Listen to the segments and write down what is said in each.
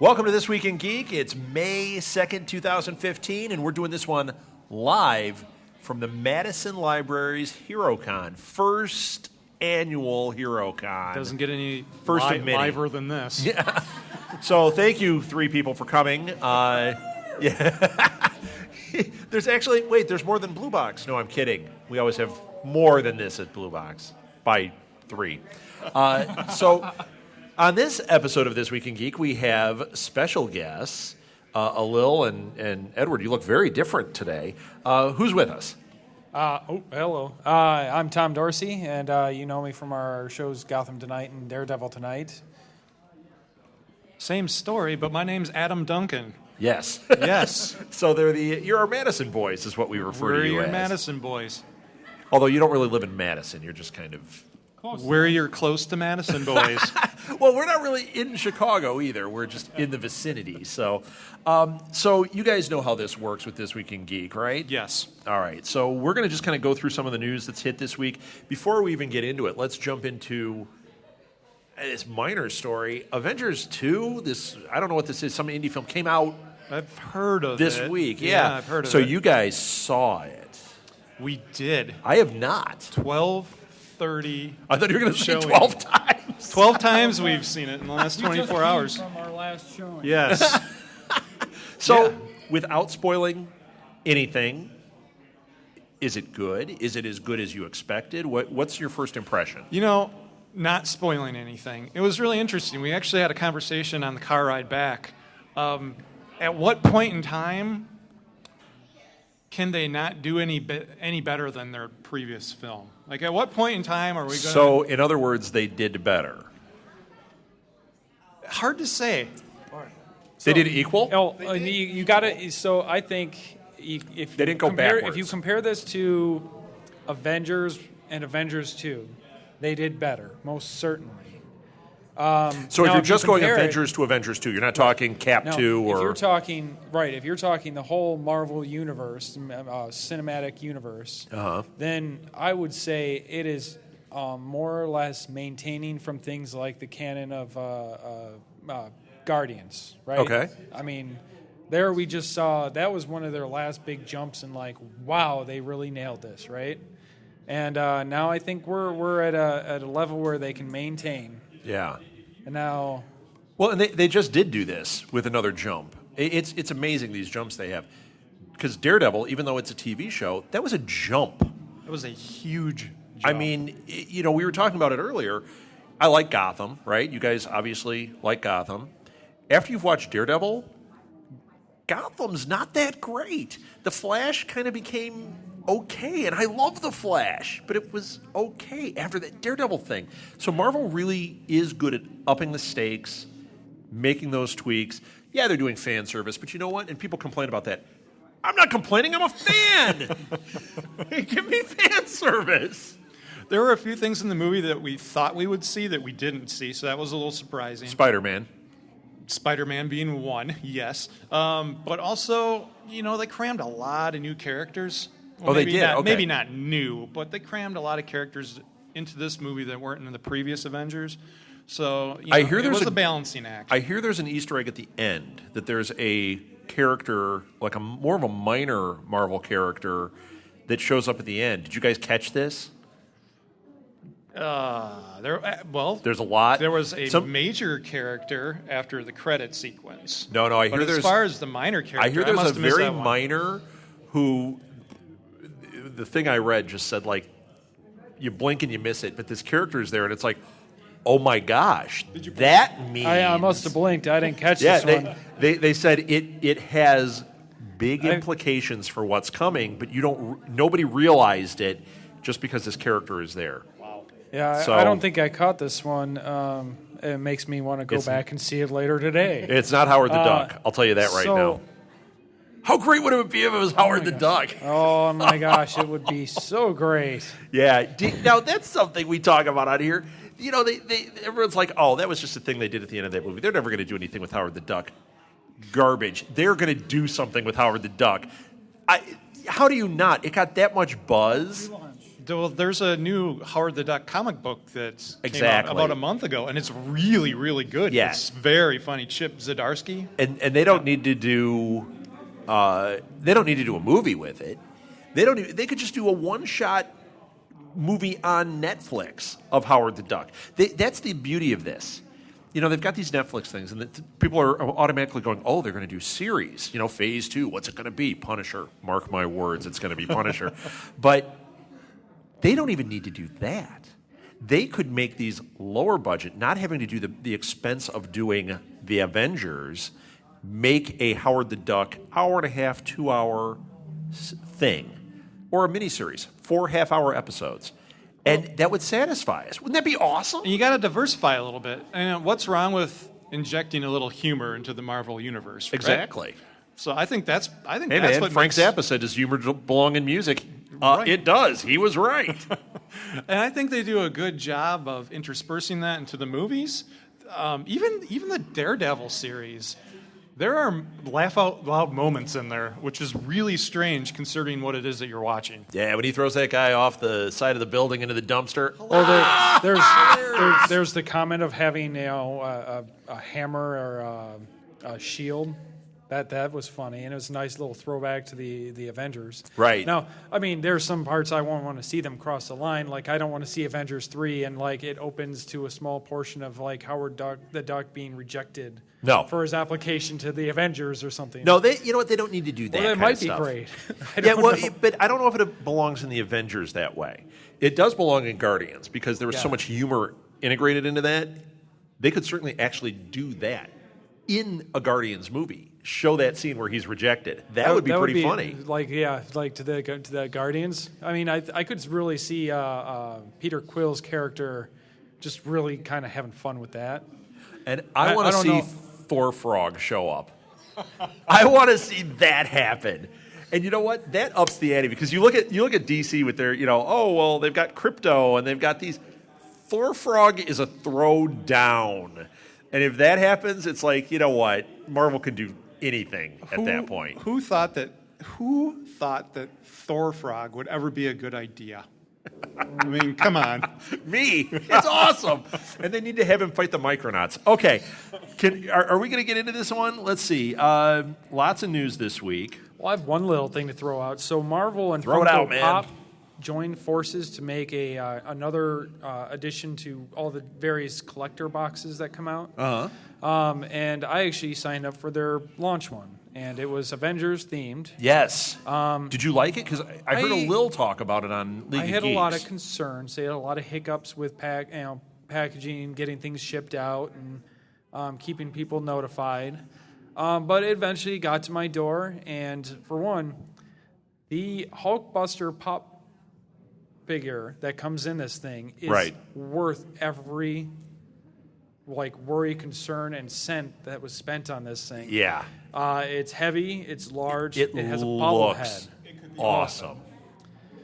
Welcome to This Week in Geek. It's May 2nd, 2015, and we're doing this one live from the Madison Library's HeroCon. First annual HeroCon. Doesn't get any liver than this. Yeah. So thank you, three people, for coming. Yeah. There's more than Blue Box. No, I'm kidding. We always have more than this at Blue Box by 3. So on this episode of This Week in Geek, we have special guests, Amell and Edward. You look very different today. Who's with us? Hello. I'm Tom Dorsey, and you know me from our shows Gotham Tonight and Daredevil Tonight. Same story, but my name's Adam Duncan. Yes. Yes. So you're our Madison boys, is what we refer to you as. We're your Madison boys. Although you don't really live in Madison, you're just kind of... We're your close to Madison boys. Well, we're not really in Chicago either. We're just in the vicinity. So you guys know how this works with This Week in Geek, right? Yes. All right. So we're going to just kind of go through some of the news that's hit this week. Before we even get into it, let's jump into this minor story. Avengers 2, I don't know what this is. Some indie film came out I've heard of this it. week. Yeah, I've heard of it. So you guys saw it. We did. I have not. 12:30. I thought you were going to say 12 times. 12 times we've seen it in the last 24 hours. From our last showing. Yes. So, without spoiling anything, is it good? Is it as good as you expected? What's your first impression? You know, not spoiling anything. It was really interesting. We actually had a conversation on the car ride back. At what point in time can they not do any better than their previous film? Like, at what point in time are we going to... So, in other words, they did better. Hard to say. They did equal? Oh, you got to... So I think if they didn't go backwards. If you compare this to Avengers and Avengers 2, they did better, most certainly. So if you're just going Avengers to Avengers 2, you're not talking Cap 2 or... If you're talking the whole Marvel universe, cinematic universe, then I would say it is more or less maintaining from things like the canon of Guardians, right? Okay. I mean, there we just saw, that was one of their last big jumps and like, wow, they really nailed this, right? And now I think we're at a level where they can maintain. Yeah. And now... Well, and they just did do this with another jump. It's amazing, these jumps they have. Because Daredevil, even though it's a TV show, that was a jump. It was a huge jump. I mean, we were talking about it earlier. I like Gotham, right? You guys obviously like Gotham. After you've watched Daredevil, Gotham's not that great. The Flash kind of became... okay, and I love The Flash, but it was okay after that Daredevil thing. So Marvel really is good at upping the stakes, making those tweaks. Yeah, they're doing fan service, but you know what? And people complain about that. I'm not complaining, I'm a fan! Give me fan service! There were a few things in the movie that we thought we would see that we didn't see, so that was a little surprising. Spider-Man being one, yes. But also, they crammed a lot of new characters. Well, they did? Okay. Maybe not new, but they crammed a lot of characters into this movie that weren't in the previous Avengers. So it was a balancing act. I hear there's an Easter egg at the end, that there's a character, like more of a minor Marvel character, that shows up at the end. Did you guys catch this? There's a lot. There was a major character after the credit sequence. No, I hear as far as the minor character, I hear there's a very minor who... The thing I read just said, like, you blink and you miss it, but this character is there, and it's like, oh my gosh, that means... I must have blinked. I didn't catch this one. They said it has big implications for what's coming, but nobody realized it just because this character is there. Wow. Yeah, I don't think I caught this one. It makes me want to go back and see it later today. It's not Howard the Duck. I'll tell you that right now. How great would it be if it was Howard the Duck? Oh, my gosh, it would be so great. Yeah. Now, that's something we talk about out here. Everyone's like, oh, that was just a thing they did at the end of that movie. They're never going to do anything with Howard the Duck. Garbage. They're going to do something with Howard the Duck. How do you not? It got that much buzz. Well, there's a new Howard the Duck comic book that came out Exactly. about a month ago, and it's really, really good. Yeah. It's very funny. Chip Zdarsky. And they don't need to do a movie with it. They could just do a one-shot movie on Netflix of Howard the Duck. That's the beauty of this. They've got these Netflix things, and people are automatically going, oh, they're going to do series. Phase 2, what's it going to be? Punisher. Mark my words, it's going to be Punisher. But they don't even need to do that. They could make these lower budget, not having to do the expense of doing the Avengers, make a Howard the Duck hour and a half, 2 hour thing, or a miniseries, 4 half-hour episodes. And that would satisfy us. Wouldn't that be awesome? You got to diversify a little bit. And what's wrong with injecting a little humor into the Marvel universe? Right? Exactly. So I think that's Hey man, what Frank makes, Zappa said, does humor belong in music? Right. It does. He was right. And I think they do a good job of interspersing that into the movies. Even the Daredevil series, there are laugh out loud moments in there, which is really strange considering what it is that you're watching. Yeah, when he throws that guy off the side of the building into the dumpster. Well, there's the comment of having a hammer or a shield. That was funny, and it was a nice little throwback to the Avengers. Right. Now, I mean, there's some parts I won't want to see them cross the line. Like, I don't want to see Avengers 3, and, like, it opens to a small portion of, like, Howard the Duck being rejected for his application to the Avengers or something. No, you know what? They don't need to do that. Well, kind might of be stuff. great. But I don't know if it belongs in the Avengers that way. It does belong in Guardians because there was so much humor integrated into that. They could certainly actually do that in a Guardians movie. Show that scene where he's rejected. That would be pretty funny. Like to the Guardians. I mean, I could really see Peter Quill's character just really kind of having fun with that. And I want to see Thor Frog show up. I want to see that happen. And you know what? That ups the ante because you look at DC with their, they've got crypto and they've got these. Thor Frog is a throw down. And if that happens, it's like, you know what? Marvel can do anything at that point. Who thought that Thor Frog would ever be a good idea? I mean, come on. Me. It's awesome. And they need to have him fight the Micronauts. Okay. Are we going to get into this one? Let's see. Lots of news this week. Well, I have one little thing to throw out. So Marvel and Throw it out, Funko man. Pop joined forces to make another addition to all the various collector boxes that come out. Uh-huh. And I actually signed up for their launch one, and it was Avengers themed. Yes. Did you like it? Because I heard a little talk about it on League of Geeks. I had a lot of concerns. They had a lot of hiccups with packaging, getting things shipped out, and keeping people notified. But it eventually got to my door, and for one, the Hulkbuster Pop figure that comes in this thing is worth every worry, concern, and cent that was spent on this thing. Yeah. It's heavy, it's large, It has a looks bobblehead. awesome.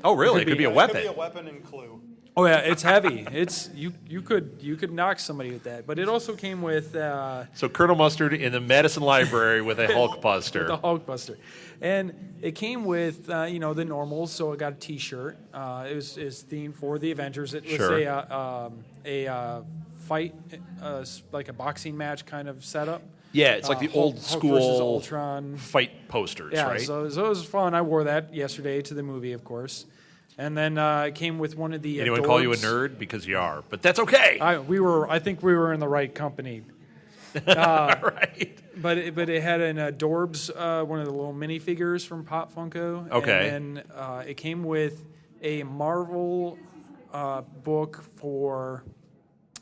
Oh, really? It could be a weapon. It could be a weapon and Clue. Oh yeah, it's heavy. It's you could knock somebody with that. But it also came with So Colonel Mustard in the Madison Library with a Hulkbuster. the Hulkbuster, and it came with the normals. So I got a T-shirt. It was themed for the Avengers. It was a fight, like a boxing match kind of setup. Yeah, it's like the old Hulk school versus Ultron fight posters, Yeah, right? so it was fun. I wore that yesterday to the movie, of course. And then it came with one of the Anyone Adorbs. call you a nerd? Because you are, but that's okay. I think we were in the right company. Right. But it had an Adorbs, one of the little minifigures from Pop Funko. Okay. And then it came with a Marvel book for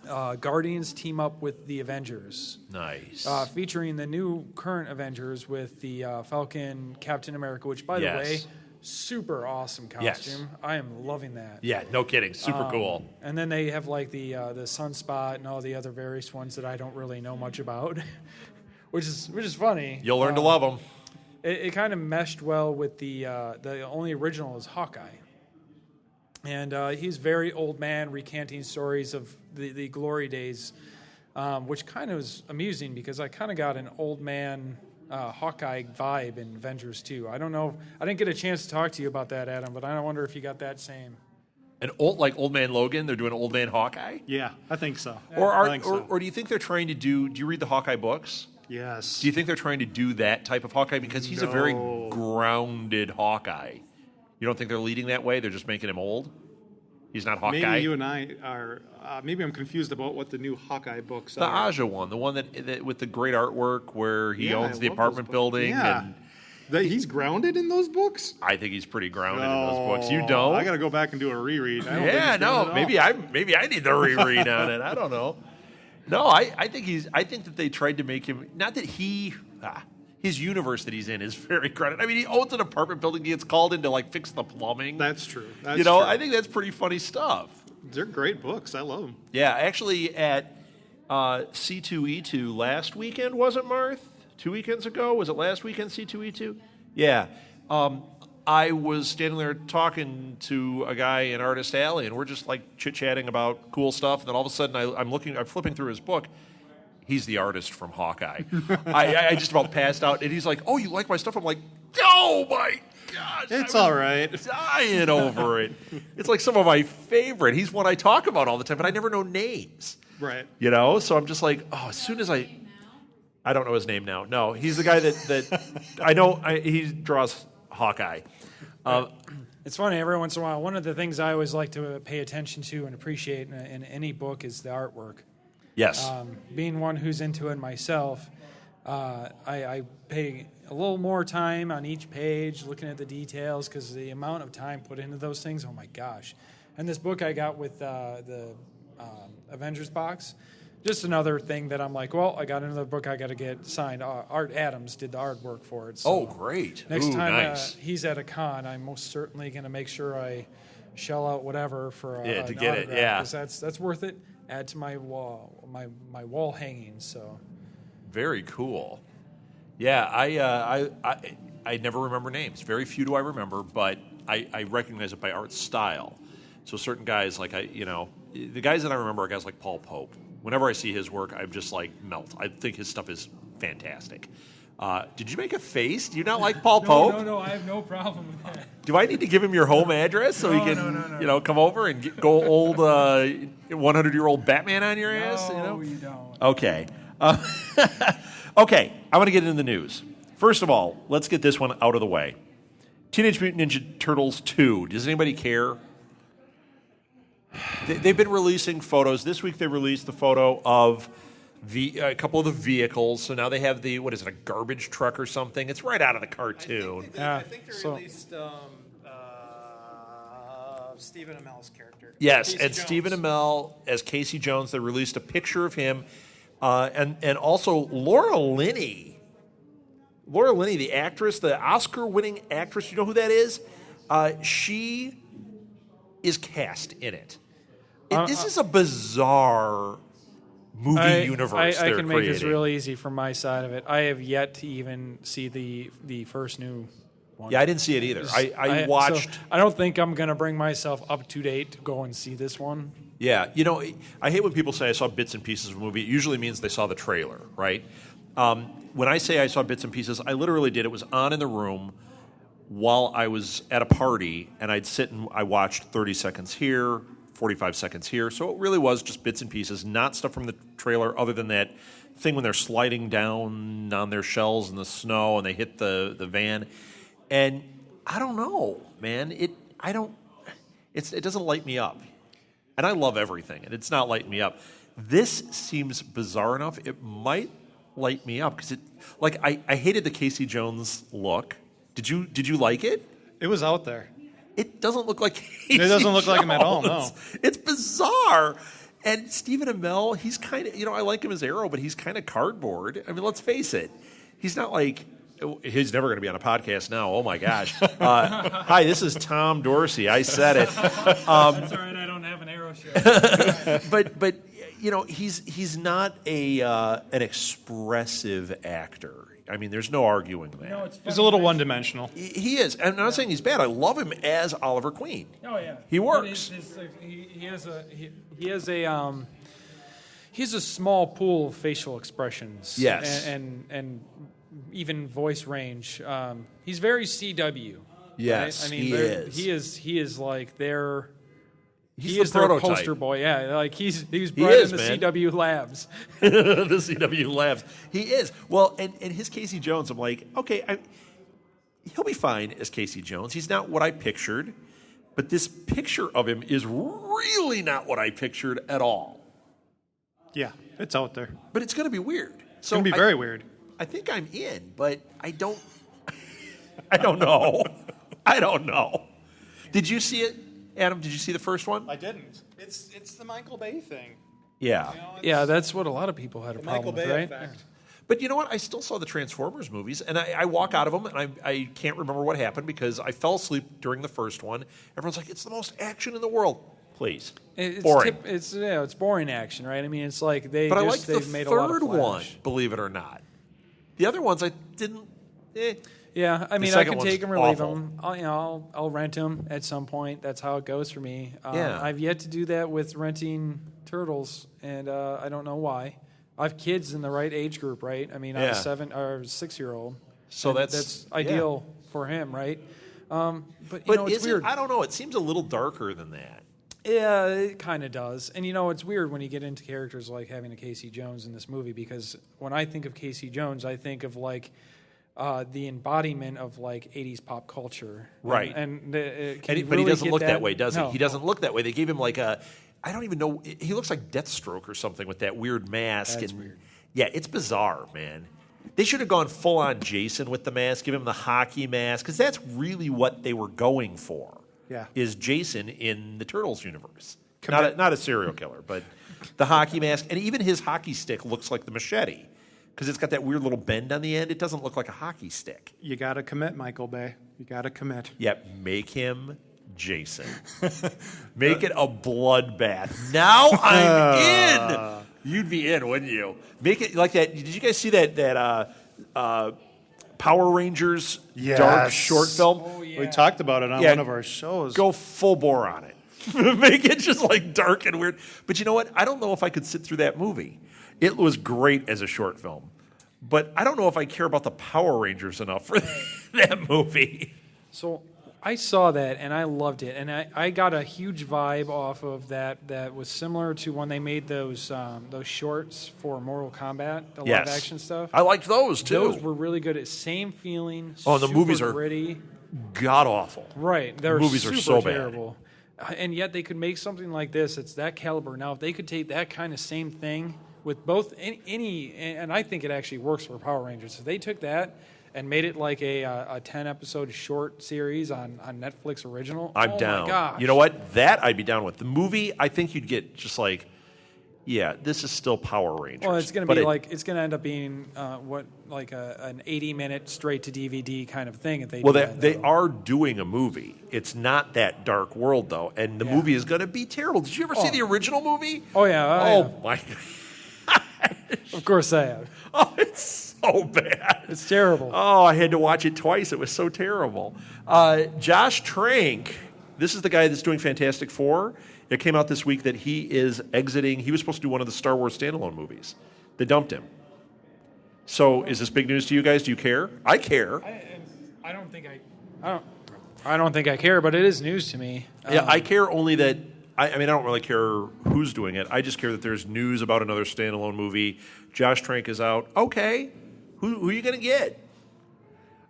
Guardians team up with the Avengers. Nice. Featuring the new current Avengers with the Falcon, Captain America, which, by the way, super awesome costume. Yes. I am loving that. Yeah, no kidding. Super cool. And then they have like the Sunspot and all the other various ones that I don't really know much about, which is funny. You'll learn to love them. It kind of meshed well with the only original is Hawkeye. And he's very old man recanting stories of the glory days, which kind of was amusing because I kind of got an old man Hawkeye vibe in Avengers 2. I don't know. I didn't get a chance to talk to you about that, Adam, but I wonder if you got that same. An Old Man Logan, they're doing Old Man Hawkeye? Yeah, I think so. Or do you think they're trying to do you read the Hawkeye books? Yes. Do you think they're trying to do that type of Hawkeye? Because he's a very grounded Hawkeye. You don't think they're leading that way? They're just making him old? He's not Hawkeye? Maybe you and I are, maybe I'm confused about what the new Hawkeye books The are. Aja one, the one that with the great artwork where he owns I the love apartment those books. building. Yeah. And He's grounded in those books? I think he's pretty grounded in those books. You don't? I got to go back and do a reread. I don't think Yeah, he's grounded no. at all. Maybe I need the reread on it. I don't know. No, I think that they tried to make him not that his universe that he's in is very grounded. I mean, he owns an apartment building. He gets called in to fix the plumbing. That's true. True. I think that's pretty funny stuff. They're great books. I love them. Yeah, actually at C2E2 last weekend, was it, Marth? 2 weekends ago? Was it last weekend, C2E2? Yeah. I was standing there talking to a guy in Artist Alley, and we're just chit-chatting about cool stuff, and then all of a sudden I'm flipping through his book. He's the artist from Hawkeye. I just about passed out, and he's like, "Oh, you like my stuff?" I'm like, "Oh my gosh, It's all right." Dying over it. It's like some of my favorite. He's one I talk about all the time, but I never know names. Right. So I'm just like, as soon as I don't know his name now. No, he's the guy that I know. He draws Hawkeye. It's funny, every once in a while, one of the things I always like to pay attention to and appreciate in any book is the artwork. Yes. Being one who's into it myself, I pay a little more time on each page looking at the details because the amount of time put into those things, oh my gosh. And this book I got with the Avengers box, just another thing that I'm like, well, I got another book I got to get signed. Art Adams did the artwork for it. So great. Next time nice. He's at a con, I'm most certainly going to make sure I shell out whatever for to an get it. Yeah, because that's worth it. Add to my wall, my wall hanging. So very cool. Yeah, I never remember names. Very few do I remember, but I recognize it by art style. So certain guys the guys that I remember are guys like Paul Pope. Whenever I see his work, I'm just melt. I think his stuff is fantastic. Did you make a face? Do you not like Paul Pope? No, I have no problem with that. Do I need to give him your home address so he can, come over and go old 100-year-old Batman on your ass? No, you don't. Okay. Okay, I want to get into the news. First of all, let's get this one out of the way. Teenage Mutant Ninja Turtles 2. Does anybody care? They've been releasing photos. This week they released the photo of a couple of the vehicles. So now they have a garbage truck or something? It's right out of the cartoon. I think they released Stephen Amell's character. Yes, Casey and Jones. Stephen Amell as Casey Jones. They released a picture of him. And also Laura Linney. Laura Linney, the actress, the Oscar-winning actress. You know who that is? She is cast in it. This is a bizarre movie universe I they're can make creating. this real easy from my side of it. I have yet to even see the first new one. Yeah, I didn't see it either. I watched. So I don't think I'm going to bring myself up to date to go and see this one. Yeah, I hate when people say I saw bits and pieces of a movie. It usually means they saw the trailer, right? When I say I saw bits and pieces, I literally did. It was on in the room while I was at a party, and I'd sit and I watched 30 seconds here, 45 seconds here. So it really was just bits and pieces, not stuff from the trailer other than that thing when they're sliding down on their shells in the snow and they hit the van. And I don't know, man. It doesn't light me up. And I love everything, and it's not lighting me up. This seems bizarre enough. It might light me up because I hated the Casey Jones look. Did you like it? It was out there. It doesn't look like Casey It doesn't look like him at all, no. Jones. It's bizarre. And Stephen Amell, he's kind of, I like him as Arrow, but he's kind of cardboard. I mean, let's face it. He's not like, he's never going to be on a podcast now. Oh, my gosh. Hi, this is Tom Dorsey. I said it. That's all right. I don't have an Arrow show. But he's not an expressive actor. I mean, there's no arguing that. He's a little one-dimensional. He is. And I'm not saying he's bad. I love him as Oliver Queen. Oh yeah, He works. He has a small pool of facial expressions. Yes. and even voice range. He's very CW. Yes, right? I mean, he is. He is like their He the is their prototype. poster boy. Yeah, like he was bred in the man. CW labs. The CW Labs. He is. Well, and his Casey Jones, I'm like, okay, he'll be fine as Casey Jones. He's not what I pictured, but this picture of him is really not what I pictured at all. Yeah, it's out there. But it's going to be weird. It's going to be very weird. I think I'm in, but I don't know. I don't know. Did you see it, Adam? Did you see the first one? I didn't. It's the Michael Bay thing. Yeah. You know, Yeah, that's what a lot of people had a the Michael problem with, Bay right? effect. But you know what? I still saw the Transformers movies, and I walk out of them, and I can't remember what happened because I fell asleep during the first one. Everyone's like, it's the most action in the world. Please. It's boring. It's boring action, right? I mean, it's like But I liked the they've made a lot of third one, flash. believe it or not. The other ones I didn't. Yeah, I mean, I second can one's take them or leave awful. them. I'll rent them at some point. That's how it goes for me. Yeah. I've yet to do that with renting Turtles, and I don't know why. I have kids in the right age group, right? I mean, I'm Yeah. a 7 or 6-year-old. So and that's ideal for him, right? But But it's is weird. it? I don't know. It seems a little darker than that. Yeah, it kind of does. And it's weird when you get into characters like having a Casey Jones in this movie because when I think of Casey Jones, I think of like the embodiment of like 80s pop culture. Right. But But he doesn't look that way, does he? No. He doesn't look that way. They gave him like a, I don't even know, he looks like Deathstroke or something with that weird mask. That's and weird. Yeah, it's bizarre, man. They should have gone full on Jason with the mask, give him the hockey mask, because that's really what they were going for. Yeah. Is Jason in the Turtles universe. Commit. Not a serial killer, but the hockey mask. And even his hockey stick looks like the machete because it's got that weird little bend on the end. It doesn't look like a hockey stick. You got to commit, Michael Bay. You got to commit. Yep, make him Jason. Make it a bloodbath. Now I'm in. You'd be in, wouldn't you? Make it like that. Did you guys see that Power Rangers dark Yes. short film? We talked about it on Yeah. one of our shows. Go full bore on it. Make it just like dark and weird. But you know what? I don't know if I could sit through that movie. It was great as a short film. But I don't know if I care about the Power Rangers enough for that movie. So I saw that and I loved it. And I got a huge vibe off of that was similar to when they made those shorts for Mortal Kombat, the Yes. live action stuff. I liked those too. Those were really good. Same feeling. Oh, the super movies are gritty. God awful. Right. They're movies are super so bad. terrible. And yet they could make something like this. It's that caliber. Now, if they could take that kind of same thing with both any and I think it actually works for Power Rangers. So they took that and made it like a 10-episode short series on Netflix original. I'm down. My gosh. You know what? That I'd be down with. The movie, I think you'd get just like, yeah, this is still Power Rangers. Well, it's going to But be it's going to end up being an 80-minute straight to DVD kind of thing. If they Well, do that, they though. are doing a movie. It's not that dark world, though, and the Yeah. movie is going to be terrible. Did you ever see the original movie? Oh yeah. Oh, my God. Of course I have. Oh, it's so bad. It's terrible. Oh, I had to watch it twice. It was so terrible. Josh Trank, this is the guy that's doing Fantastic Four. It came out this week that he is exiting. He was supposed to do one of the Star Wars standalone movies. They dumped him. So is this big news to you guys? Do you care? I care. I don't think I care, but it is news to me. Yeah, I care only that, I mean, I don't really care who's doing it. I just care that there's news about another standalone movie. Josh Trank is out. Okay. Who are you going to get?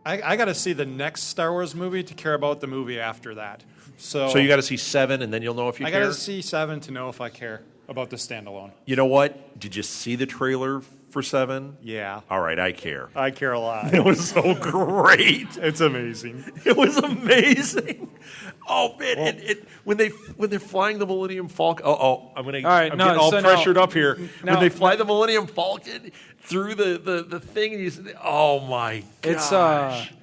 I got to see the next Star Wars movie to care about the movie after that. So You got to see 7, and then you'll know if you I care? got to see 7 to know if I care about the standalone. You know what? Did you see the trailer for 7? Yeah. All right, I care. I care a lot. It was so great. It's amazing. It was amazing. Oh man! And when they're flying the Millennium Falcon. I'm getting all pressured up here. When they fly the Millennium Falcon through the thing, and you say, "Oh my gosh!"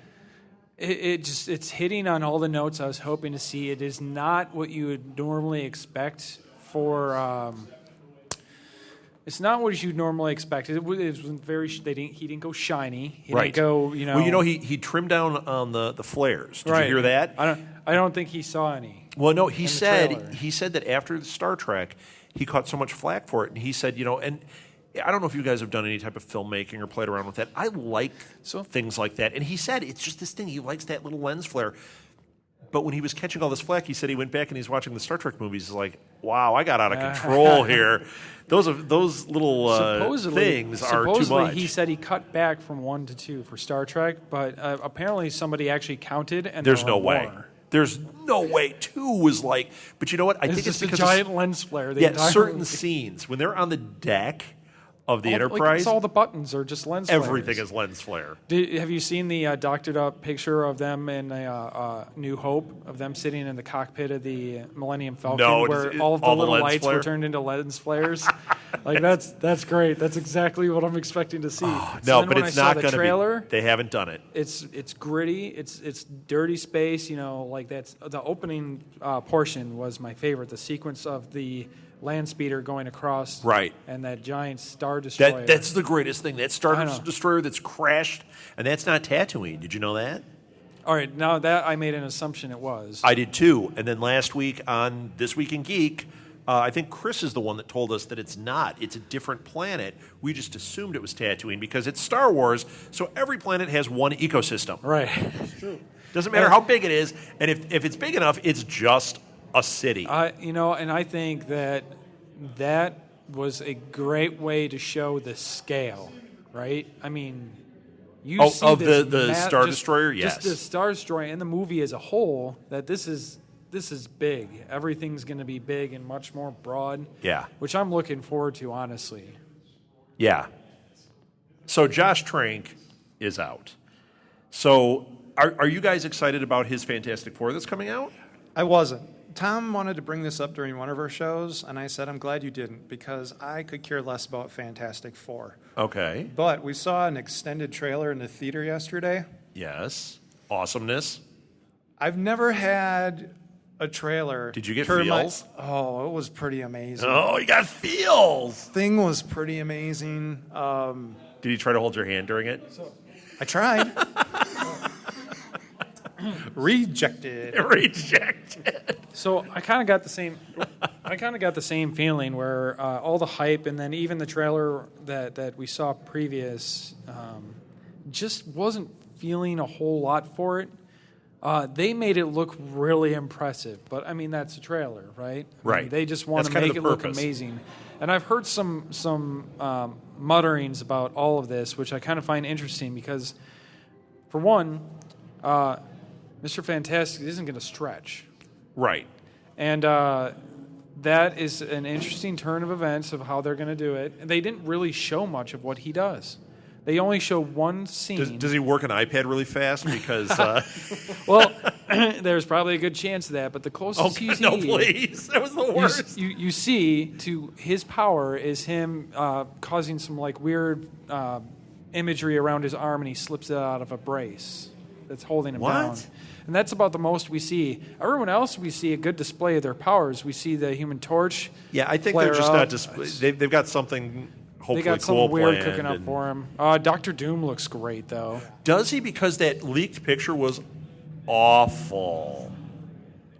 It's hitting on all the notes I was hoping to see. It is not what you would normally expect for. It's not what you'd normally expect. It was very. He didn't go shiny. He didn't go. Well, he trimmed down on the flares. Did right. you hear that? I don't think he saw any. Well, no. He trailer. said that after the Star Trek, he caught so much flack for it, and he said, and I don't know if you guys have done any type of filmmaking or played around with that. I like things like that, and he said it's just this thing. He likes that little lens flare. But when he was catching all this flack, he said he went back and he's watching the Star Trek movies. He's like, wow, I got out of control here. Those little things are too much. Supposedly, he said he cut back from 1 to 2 for Star Trek, but apparently somebody actually counted, and There's there no were way. more. There's no way. 2 was like, but you know what? I think it's just a because giant lens flare. The yeah, entire certain movie. scenes when they're on the deck of the Like, Enterprise, it's all the buttons are just lens flares. everything is lens flare. Have you seen the doctored up picture of them in New Hope, of them sitting in the cockpit of the Millennium Falcon, No, where is- all of the all the little lens lights flare? were turned into lens flares? Like that's great. That's exactly what I'm expecting to see. No, So then but when it's I saw not the going to trailer, be. They haven't done it. It's gritty. It's dirty space. You know, like that's the opening portion was my favorite. The sequence of the land speeder going across, Right. and that giant star destroyer. That's the greatest thing. That I Star know. Destroyer that's crashed, and that's not Tatooine. Did you know that? All right, now that I made an assumption it was. I did too. And then last week on This Week in Geek, I think Chris is the one that told us that it's not. It's a different planet. We just assumed it was Tatooine because it's Star Wars, so every planet has one ecosystem. Right. Doesn't matter how big it is, and if it's big enough, it's just a city. And I think that was a great way to show the scale, right? I mean, you see of this the Star Destroyer? Yes. Just the Star Destroyer and the movie as a whole, that this is big. Everything's going to be big and much more broad. Yeah. Which I'm looking forward to, honestly. Yeah. So Josh Trank is out. So are you guys excited about his Fantastic Four that's coming out? I wasn't. Tom wanted to bring this up during one of our shows, and I said, I'm glad you didn't, because I could care less about Fantastic Four. Okay. But we saw an extended trailer in the theater yesterday. Yes. Awesomeness. I've never had a trailer. Did you get turn my- feels? Oh, it was pretty amazing. Oh, you got feels. Thing was pretty amazing. Did he try to hold your hand during it? I tried. Rejected. Rejected. So I kind of got the same feeling where all the hype and then even the trailer that we saw previous just wasn't feeling a whole lot for it. They made it look really impressive, but I mean that's a trailer, right? I Right. mean, they just want That's to kind of make it the look purpose. amazing. And I've heard some mutterings about all of this, which I kind of find interesting because, for one, Mr. Fantastic isn't going to stretch. Right. And that is an interesting turn of events of how they're going to do it. And they didn't really show much of what he does. They only show one scene. Does he work an iPad really fast? Because Well, there's probably a good chance of that. But the closest you see, no, please, that was the worst. you see to his power is him causing some like weird imagery around his arm, and he slips it out of a brace that's holding him What? down. And that's about the most we see. Everyone else, we see a good display of their powers. We see the Human Torch. Yeah, I think flare they're just up. not display. They've got something hopefully They got cool something weird planned cooking up and- for him. Doctor Doom looks great, though. Does he? Because that leaked picture was awful.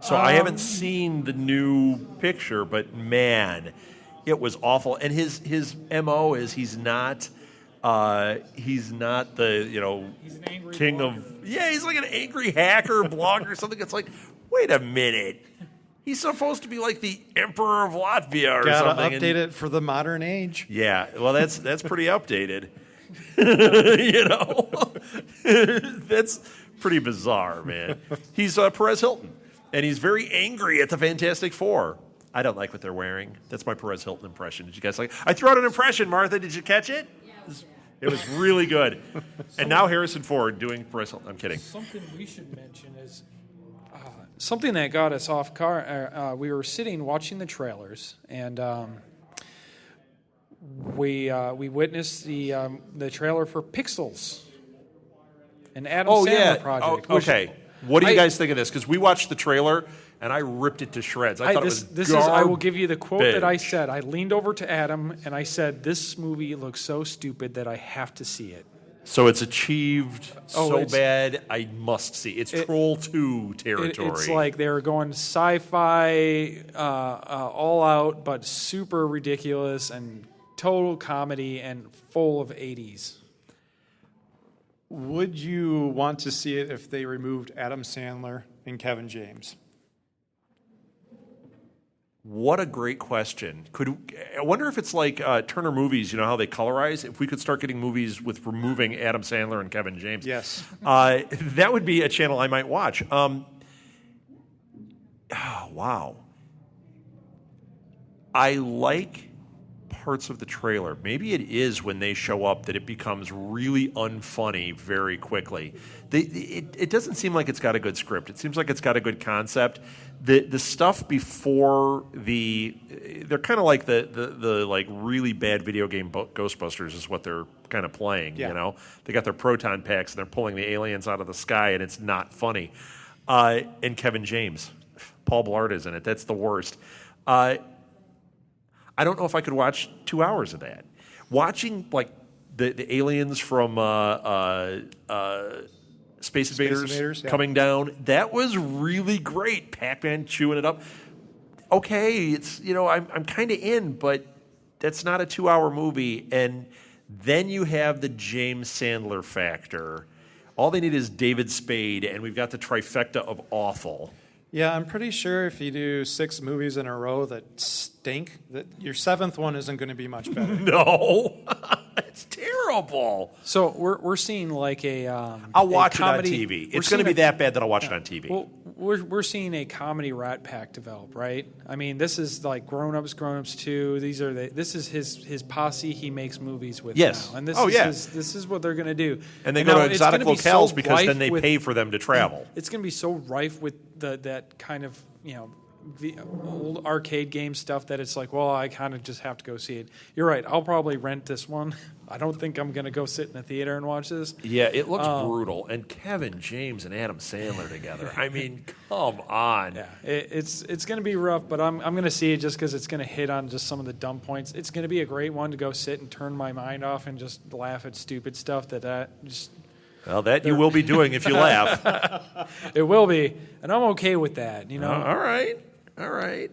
So I haven't seen the new picture, but man, it was awful. And his MO is he's not the He's an angry king blogger. of he's like an angry hacker blogger or something. It's like, wait a minute. He's supposed to be like the Emperor of Latvia or Gotta something. update it for the modern age. Yeah, well, that's pretty updated. That's pretty bizarre, man. He's Perez Hilton, and he's very angry at the Fantastic Four. I don't like what they're wearing. That's my Perez Hilton impression. Did you guys like? I threw out an impression, Martha. Did you catch it? It was really good. And now Harrison Ford doing Perez Hilton. I'm kidding. Something we should mention is something that got us off car. We were sitting watching the trailers, and we witnessed the trailer for Pixels, an Adam Sandler project. Oh, which okay. What do you I- guys think of this? Because we watched the trailer and I ripped it to shreds. I thought this it was is. I will give you the quote that I garbage. said. I leaned over to Adam and I said, "This movie looks so stupid that I have to see it." So it's achieved so it's- bad, I must see. It's Troll 2 territory. It's like they were going sci-fi, all out, but super ridiculous and total comedy and full of 80s. Would you want to see it if they removed Adam Sandler and Kevin James? What a great question. I wonder if it's like Turner Movies, you know how they colorize? If we could start getting movies with removing Adam Sandler and Kevin James. Yes. That would be a channel I might watch. Oh, wow. I like parts of the trailer. Maybe it is when they show up that it becomes really unfunny very quickly. It doesn't seem like it's got a good script. It seems like it's got a good concept. The stuff before they're kind of like the like really bad video game Ghostbusters is what they're kind of playing. Yeah. You know, they got their proton packs and they're pulling the aliens out of the sky, and it's not funny. And Kevin James, Paul Blart is in it. That's the worst. I don't know if I could watch 2 hours of that. Watching like the aliens from Space Invaders coming down, that was really great. Pac-Man chewing it up. Okay, it's I'm kind of in, but that's not a 2-hour movie. And then you have the James Sandler factor. All they need is David Spade, and we've got the trifecta of awful. Yeah, I'm pretty sure if you do 6 movies in a row that stink, that your 7th one isn't going to be much better. No, it's terrible. So we're seeing like I'll watch it on TV. It's going to be that bad that I'll watch it on TV. Well, we're seeing a comedy Rat Pack develop, right? I mean, this is like Grown Ups 2. This is his posse he makes movies with Yes. now. And this is what they're going to do. And they now go to it's exotic gonna be locales so because then rife they with- pay for them to travel. It's going to be so rife with that kind of, the old arcade game stuff that it's like, well, I kind of just have to go see it. You're right. I'll probably rent this one. I don't think I'm going to go sit in a theater and watch this. Yeah, it looks brutal. And Kevin James and Adam Sandler together. I mean, come on. Yeah, it's going to be rough, but I'm going to see it just because it's going to hit on just some of the dumb points. It's going to be a great one to go sit and turn my mind off and just laugh at stupid stuff that just... Well, that you will be doing if you laugh. It will be, and I'm okay with that, All right.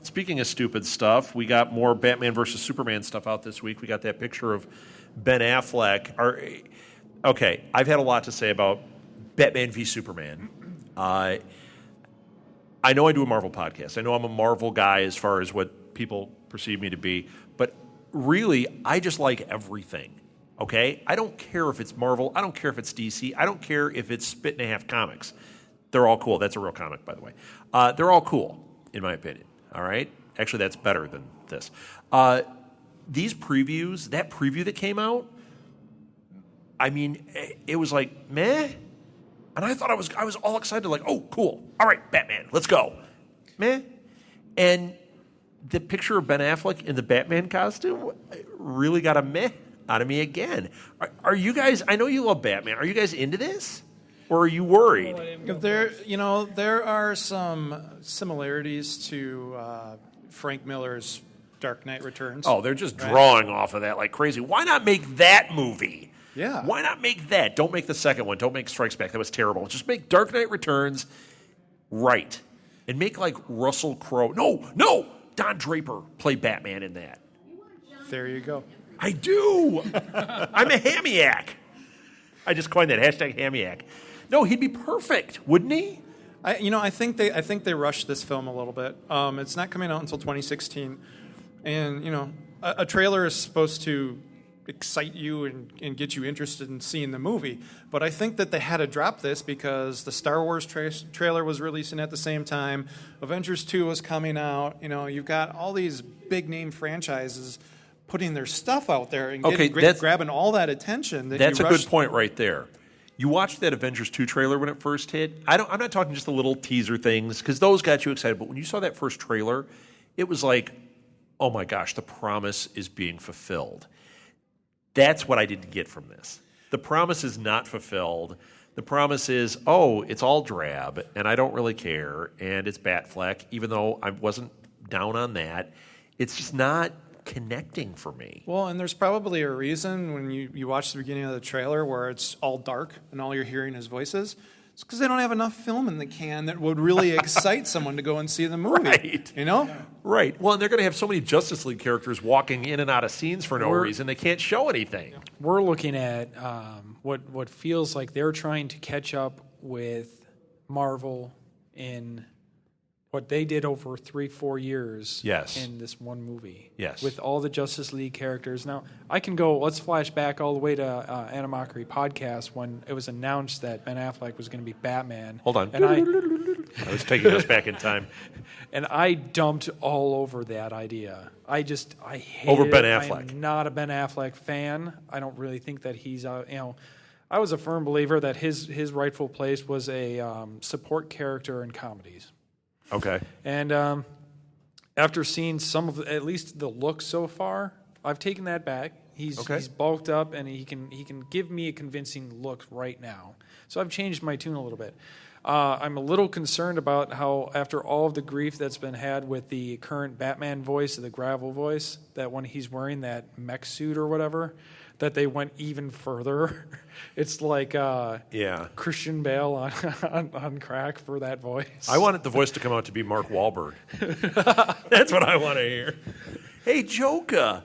Speaking of stupid stuff, we got more Batman versus Superman stuff out this week. We got that picture of Ben Affleck. Okay, I've had a lot to say about Batman v Superman. I know I do a Marvel podcast. I know I'm a Marvel guy as far as what people perceive me to be, but really, I just like everything. Okay? I don't care if it's Marvel. I don't care if it's DC. I don't care if it's Spit and a Half Comics. They're all cool. That's a real comic, by the way. They're all cool, in my opinion. All right? Actually, that's better than this. These previews, that preview that came out, I mean, it was like, meh. And I thought I was all excited, like, oh, cool. All right, Batman, let's go. Meh. And the picture of Ben Affleck in the Batman costume really got a meh out of me again. Are you guys, I know you love Batman, are you guys into this? Or are you worried? There are some similarities to Frank Miller's Dark Knight Returns. Oh, they're just drawing off of that like crazy. Why not make that movie? Yeah. Why not make that? Don't make the second one. Don't make Strikes Back. That was terrible. Just make Dark Knight Returns right. And make like Russell Crowe. No! Don Draper play Batman in that. There you go. I do. I'm a hamiac. I just coined that hashtag hamiac. No, he'd be perfect, wouldn't he? I think they rushed this film a little bit. It's not coming out until 2016, and a trailer is supposed to excite you and get you interested in seeing the movie. But I think that they had to drop this because the Star Wars trailer was releasing at the same time. Avengers 2 was coming out. You've got all these big name franchises putting their stuff out there and grabbing all that attention. That's a good point right there. You watched that Avengers 2 trailer when it first hit. I'm not talking just the little teaser things, because those got you excited. But when you saw that first trailer, it was like, oh my gosh, the promise is being fulfilled. That's what I didn't get from this. The promise is not fulfilled. The promise is, oh, it's all drab, and I don't really care, and it's Batfleck, even though I wasn't down on that. It's just not connecting for me. Well, and there's probably a reason when you watch the beginning of the trailer where it's all dark and all you're hearing is voices. It's because they don't have enough film in the can that would really excite someone to go and see the movie. Right. Right. Well, and they're going to have so many Justice League characters walking in and out of scenes for no reason. They can't show anything. we're looking at what feels like they're trying to catch up with Marvel in what they did over 3-4 years Yes. in this one movie. Yes. With all the Justice League characters. Now, let's flash back all the way to Animockery podcast when it was announced that Ben Affleck was going to be Batman. Hold on. And I was taking us back in time. and I dumped all over that idea. I hate Over Ben it. Affleck. I'm not a Ben Affleck fan. I don't really think that he's, I was a firm believer that his rightful place was a support character in comedies. Okay. And after seeing some of at least the look so far, I've taken that back. He's bulked up and he can give me a convincing look right now. So I've changed my tune a little bit. I'm a little concerned about how after all of the grief that's been had with the current Batman voice, the gravel voice, that when he's wearing that mech suit or whatever, that they went even further. It's like Christian Bale on crack for that voice. I wanted the voice to come out to be Mark Wahlberg. That's what I want to hear. Hey, Joker.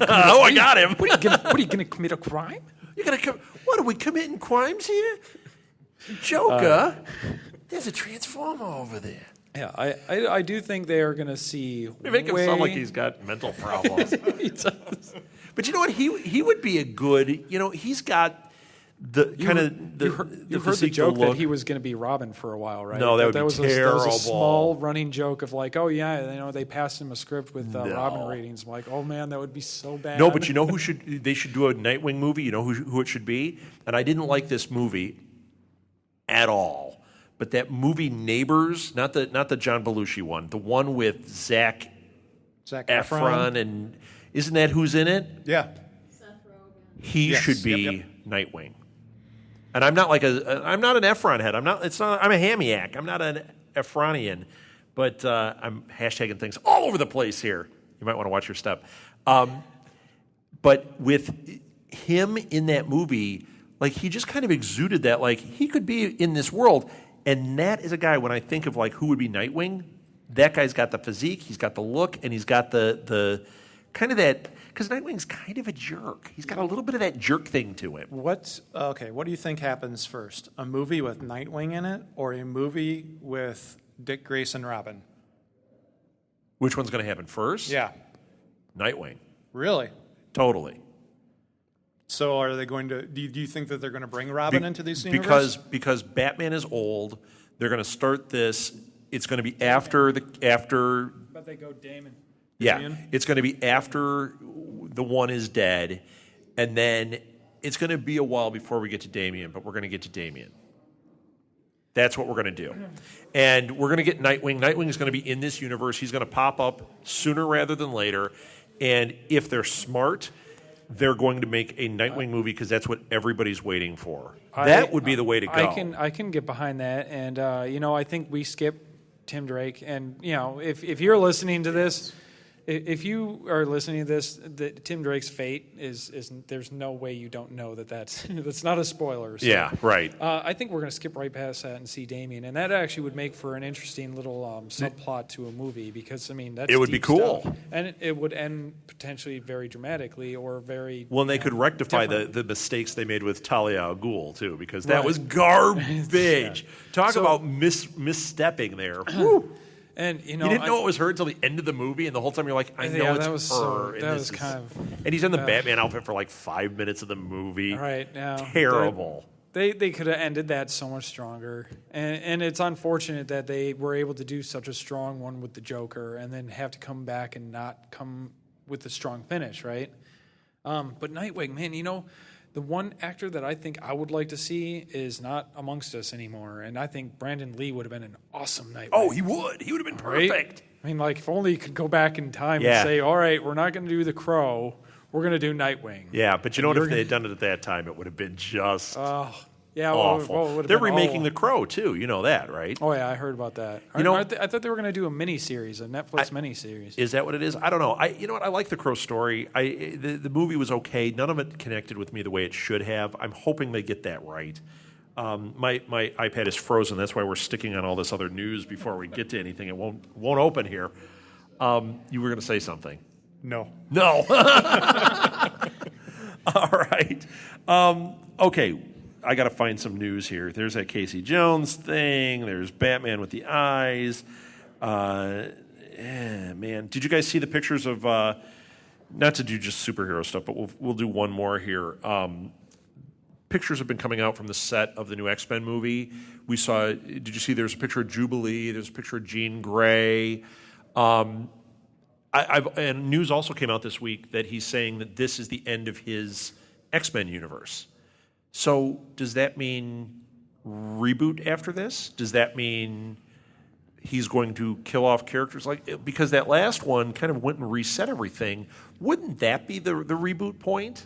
Oh, I got him. What are you going to commit a crime? You're gonna come? What are we committing crimes here? Joker. There's a transformer over there. Yeah, I do think they are going to see. We make him sound like he's got mental problems. He does. But you know what? He would be a good. He's got the kind of the. You heard the physique, joke the look. that he was going to be Robin for a while, right? No, that would be was terrible. That was a small running joke of like, oh yeah, they passed him a script with Robin ratings. I'm like, oh man, that would be so bad. No, but you know who they should do a Nightwing movie. You know who it should be. And I didn't like this movie at all. But that movie Neighbors, not the John Belushi one, the one with Zac Efron, and isn't that who's in it? Yeah. He should be Nightwing. And I'm not I'm not an Efron head. I'm a Hamiac. I'm not an Efronian. But I'm hashtagging things all over the place here. You might want to watch your step. But with him in that movie, like he just kind of exuded that, like he could be in this world. And that is a guy, when I think of like who would be Nightwing, that guy's got the physique, he's got the look, and he's got the kind of that, because Nightwing's kind of a jerk. He's got a little bit of that jerk thing to him. What do you think happens first? A movie with Nightwing in it or a movie with Dick Grayson Robin? Which one's going to happen first? Yeah. Nightwing. Really? Totally. So are they going to, do you think that they're going to bring Robin into these universe? Because Batman is old, they're going to start this, it's going to be after. But they go Damon. Yeah, it's going to be after the one is dead, and then it's going to be a while before we get to Damian, but we're going to get to Damian. That's what we're going to do. And we're going to get Nightwing. Nightwing is going to be in this universe. He's going to pop up sooner rather than later. And if they're smart, they're going to make a Nightwing movie because that's what everybody's waiting for. That would be the way to go. I can get behind that. And, I think we skip Tim Drake. And, if you're listening to this, if you are listening to this, Tim Drake's fate is there's no way you don't know that's not a spoiler. So, yeah, right. I think we're going to skip right past that and see Damien, and that actually would make for an interesting little subplot to a movie because that's it would be cool, stuff. And it would end potentially very dramatically or very well. And they could rectify the mistakes they made with Talia al Ghul too, because that was garbage. Talk about misstepping there. Whew. And you didn't know it was her until the end of the movie, and the whole time you're like, I know it's her. And he's in the Batman outfit for like 5 minutes of the movie. Right now, terrible. They could have ended that so much stronger, and it's unfortunate that they were able to do such a strong one with the Joker, and then have to come back and not come with a strong finish, right? But Nightwing, man, the one actor that I think I would like to see is not amongst us anymore, and I think Brandon Lee would have been an awesome Nightwing. Oh, he would. He would have been perfect. Right? I mean, like, if only you could go back in time and say, all right, we're not going to do the Crow, we're going to do Nightwing. Yeah, but you know what? If they had done it at that time, it would have been just awful. Well, they're remaking The Crow, too. You know that, right? Oh, yeah, I heard about that. I thought they were going to do a miniseries, a Netflix miniseries. Is that what it is? I don't know. You know what? I like The Crow story. The movie was okay. None of it connected with me the way it should have. I'm hoping they get that right. My iPad is frozen. That's why we're sticking on all this other news before we get to anything. It won't open here. You were going to say something. No. No. All right. Okay. I got to find some news here. There's that Casey Jones thing. There's Batman with the eyes. Man, did you guys see the pictures of? Not to do just superhero stuff, but we'll do one more here. Pictures have been coming out from the set of the new X-Men movie. We saw. Did you see? There's a picture of Jubilee. There's a picture of Jean Grey. And news also came out this week that he's saying that this is the end of his X-Men universe. So does that mean reboot after this? Does that mean he's going to kill off characters because that last one kind of went and reset everything? Wouldn't that be the reboot point?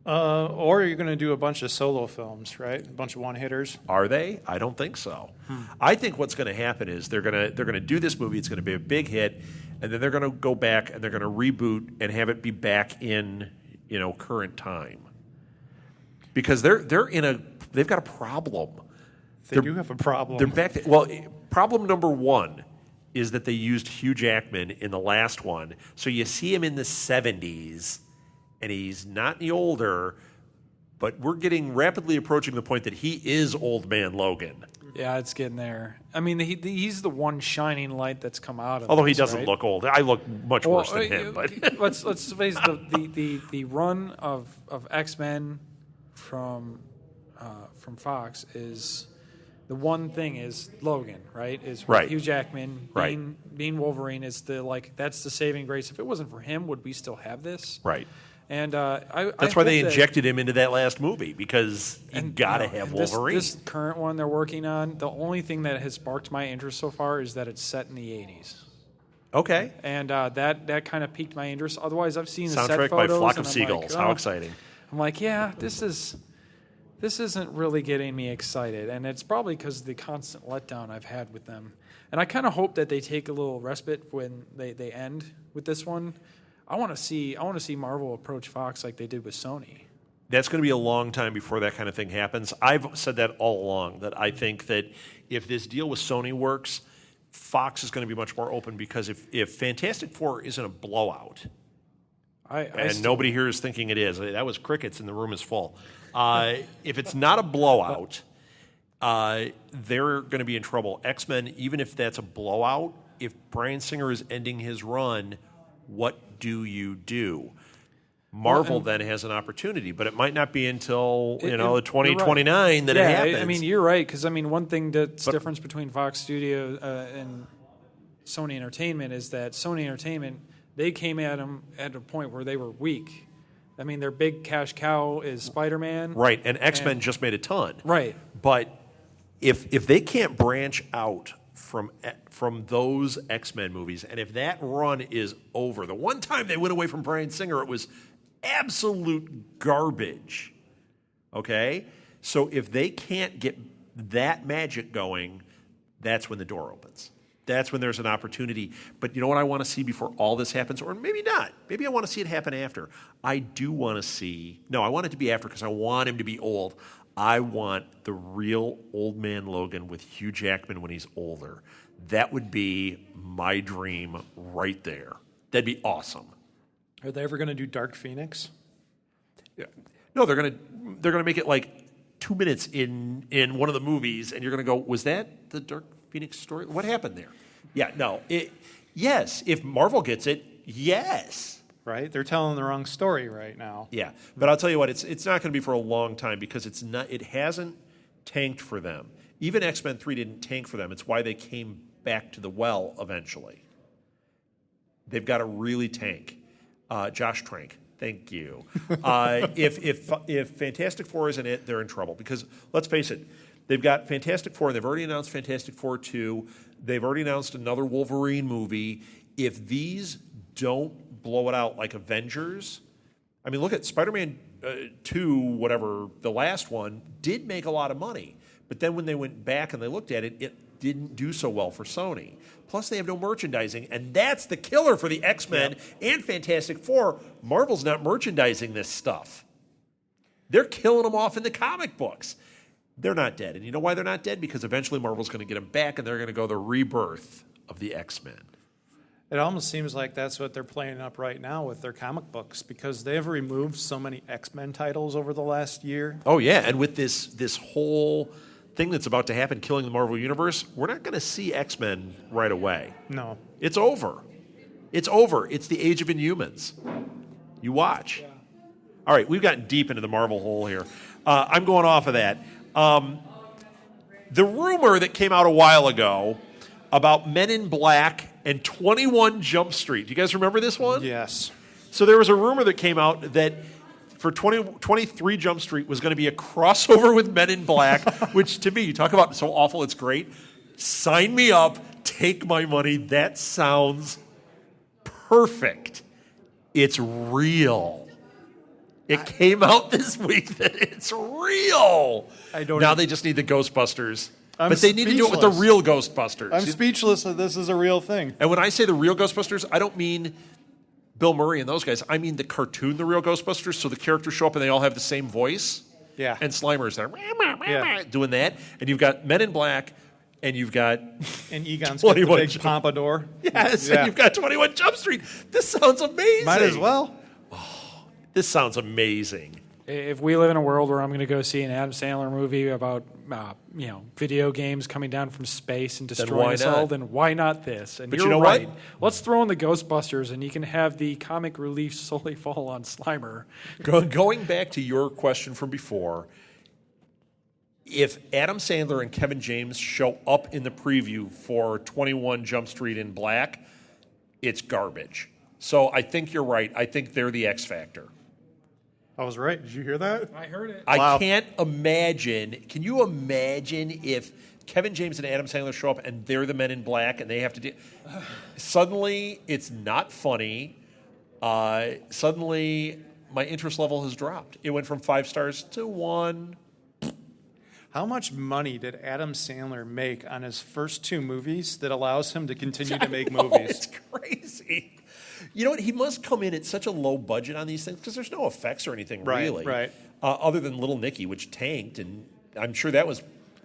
Or you're going to do a bunch of solo films, right? A bunch of one-hitters. Are they? I don't think so. I think what's going to happen is they're going to do this movie. It's going to be a big hit, and then they're going to go back and they're going to reboot and have it be back in current time. Because they've got a problem. They do have a problem. They're back. Problem number one is that they used Hugh Jackman in the last one, so you see him in the 70s. And he's not any older, but we're getting rapidly approaching the point that he is Old Man Logan. Yeah, it's getting there. I mean, he's the one shining light that's come out of. Although this, he doesn't right? look old, I look much worse than him. But let's face the run of X-Men from Fox is the one thing is Logan, right? Is right. Hugh Jackman being Wolverine is that's the saving grace. If it wasn't for him, would we still have this? Right. And that's why they injected him into that last movie, because you got to have Wolverine. This current one they're working on, the only thing that has sparked my interest so far is that it's set in the 80s. Okay. And that kind of piqued my interest. Otherwise, I've seen the soundtrack set by photos, Flock and of I'm Seagulls. like, How exciting! I'm like, yeah, this isn't really getting me excited, and it's probably because of the constant letdown I've had with them. And I kind of hope that they take a little respite when they end with this one. I want to see Marvel approach Fox like they did with Sony. That's going to be a long time before that kind of thing happens. I've said that all along, that I think that if this deal with Sony works, Fox is going to be much more open, because if Fantastic Four isn't a blowout, and nobody here is thinking it is, that was crickets and the room is full. If it's not a blowout, they're going to be in trouble. X-Men, even if that's a blowout, if Bryan Singer is ending his run, what do you do? Marvel then has an opportunity, but it might not be until 2029 that it happens. I mean, you're right, because one thing that's difference between Fox Studio and Sony Entertainment is that Sony Entertainment, they came at them at a point where they were weak. I mean, their big cash cow is Spider-Man, right? And X-Men just made a ton, right? But if they can't branch out from those X-Men movies, and if that run is over, the one time they went away from Bryan Singer, it was absolute garbage. Okay? So if they can't get that magic going, that's when the door opens. That's when there's an opportunity. But you know what I want to see before all this happens? Or maybe not. Maybe I want to see it happen after. I do want to see... No, I want it to be after, because I want him to be old. I want the real Old Man Logan with Hugh Jackman when he's older. That would be my dream right there. That'd be awesome. Are they ever going to do Dark Phoenix? Yeah. No, they're gonna make it like 2 minutes in one of the movies, and you're gonna go, was that the Dark Phoenix story? What happened there? Yeah, no. Yes, if Marvel gets it, yes. Right? They're telling the wrong story right now. Yeah, but I'll tell you what, it's not going to be for a long time, because it hasn't tanked for them. Even X-Men 3 didn't tank for them. It's why they came back to the well eventually. They've got to really tank. Josh Trank, thank you. If Fantastic Four isn't it, they're in trouble, because let's face it, they've got Fantastic Four. They've already announced Fantastic Four 2. They've already announced another Wolverine movie. If these don't blow it out like Avengers. I mean, look at Spider-Man 2, whatever, the last one, did make a lot of money. But then when they went back and they looked at it, it didn't do so well for Sony. Plus, they have no merchandising, and that's the killer for the X-Men and Fantastic Four. Marvel's not merchandising this stuff. They're killing them off in the comic books. They're not dead. And you know why they're not dead? Because eventually Marvel's going to get them back, and they're going to go the rebirth of the X-Men. It almost seems like that's what they're playing up right now with their comic books because they've removed so many X-Men titles over the last year. Oh, yeah, and with this whole thing that's about to happen, killing the Marvel Universe, we're not going to see X-Men right away. No. It's over. It's over. It's the age of Inhumans. You watch. Yeah. All right, we've gotten deep into the Marvel hole here. I'm going off of that. The rumor that came out a while ago about Men in Black and 21 Jump Street. Do you guys remember this one? Yes. So there was a rumor that came out that for 23 Jump Street was going to be a crossover with Men in Black, which to me, you talk about so awful it's great. Sign me up. Take my money. That sounds perfect. It's real. It came out this week that it's real. Now they just need the Ghostbusters. But they need to do it with the real Ghostbusters. I'm speechless that this is a real thing. And when I say the real Ghostbusters, I don't mean Bill Murray and those guys. I mean the cartoon, The Real Ghostbusters, so the characters show up and they all have the same voice. Yeah. And Slimer's there doing that. And you've got Men in Black, and you've got... And Egon's got the big pompadour. Yes, and you've got 21 Jump Street. This sounds amazing. Might as well. Oh, this sounds amazing. If we live in a world where I'm going to go see an Adam Sandler movie about video games coming down from space and destroying us all, then why not this? And but you're you know right. what? Let's throw in the Ghostbusters, and you can have the comic relief solely fall on Slimer. Going back to your question from before, if Adam Sandler and Kevin James show up in the preview for 21 Jump Street in Black, it's garbage. So I think you're right. I think they're the X Factor. I was right. Did you hear that? I heard it. I can't imagine. Can you imagine if Kevin James and Adam Sandler show up and they're the Men in Black and they have to do... Suddenly, it's not funny. Suddenly, my interest level has dropped. It went from 5 stars to 1. How much money did Adam Sandler make on his first 2 movies that allows him to continue to make movies? It's crazy. You know what? He must come in at such a low budget on these things because there's no effects or anything really. Right. Other than Little Nicky, which tanked, and I'm sure that was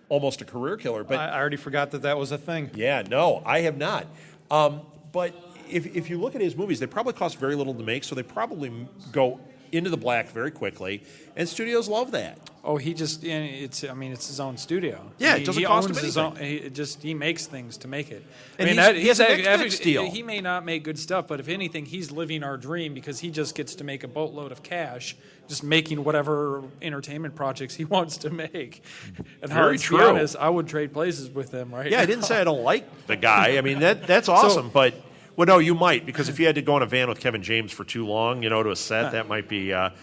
almost a career killer. But I already forgot that was a thing. Yeah, no, I have not. But if you look at his movies, they probably cost very little to make, so they probably go into the black very quickly, and studios love that. Oh, it's his own studio. Yeah, it doesn't cost him anything. He makes things to make it. And he has an Netflix deal. He may not make good stuff, but if anything, he's living our dream because he just gets to make a boatload of cash, just making whatever entertainment projects he wants to make. And Very to true. be honest, I would trade places with him right now. I didn't say I don't like the guy. I mean, that's awesome, but... Well, no, you might, because if you had to go in a van with Kevin James for too long, to a set, that might be a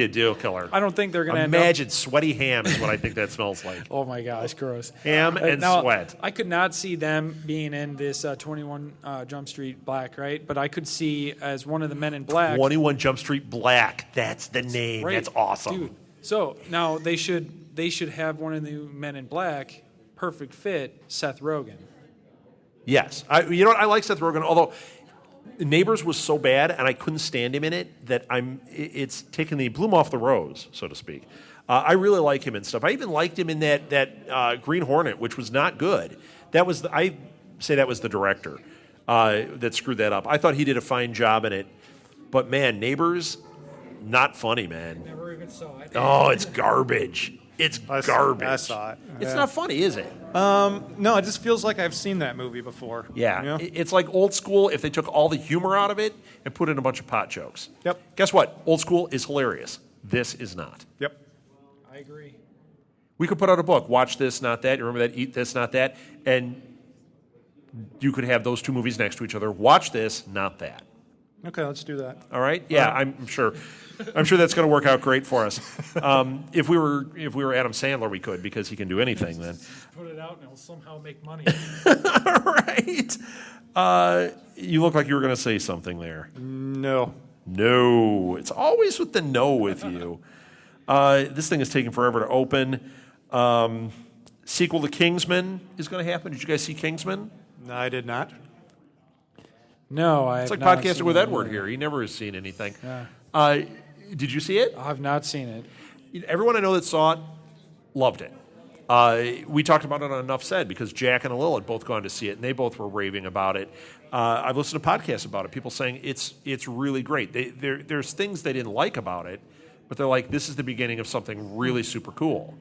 deal killer. I don't think they're going to Imagine sweaty ham is what I think that smells like. Oh, my gosh, gross. Ham and sweat. I could not see them being in this 21 Jump Street Black, right? But I could see as one of the Men in Black. 21 Jump Street Black. That's the name. Right. That's awesome. Dude, so now they should have one of the Men in Black, perfect fit, Seth Rogen. Yes. I like Seth Rogen, although Neighbors was so bad and I couldn't stand him in it that it's taken the bloom off the rose, so to speak. I really like him and stuff. I even liked him in that Green Hornet, which was not good. I say that was the director that screwed that up. I thought he did a fine job in it. But, man, Neighbors, not funny, man. Never even saw it. Oh, it's garbage. It's garbage. I saw it. It's not funny, is it? No, it just feels like I've seen that movie before. Yeah. It's like Old School if they took all the humor out of it and put in a bunch of pot jokes. Yep. Guess what? Old School is hilarious. This is not. Yep. I agree. We could put out a book, Watch This, Not That. You remember that? Eat This, Not That. And you could have those two movies next to each other. Watch This, Not That. Okay, let's do that. All right? Yeah, I'm sure. I'm sure that's going to work out great for us. If we were Adam Sandler, we could, because he can do anything then. Put it out and it'll somehow make money. All right. You look like you were going to say something there. No. It's always with the no with you. This thing is taking forever to open. Sequel to Kingsman is going to happen. Did you guys see Kingsman? No, I did not. No, I. It's like podcasting with Edward here. He never has seen anything. Yeah. Did you see it? I've not seen it. Everyone I know that saw it loved it. We talked about it on Enough Said because Jack and Alil had both gone to see it, and they both were raving about it. I've listened to podcasts about it. People saying it's really great. There's things they didn't like about it, but they're like, this is the beginning of something really super cool.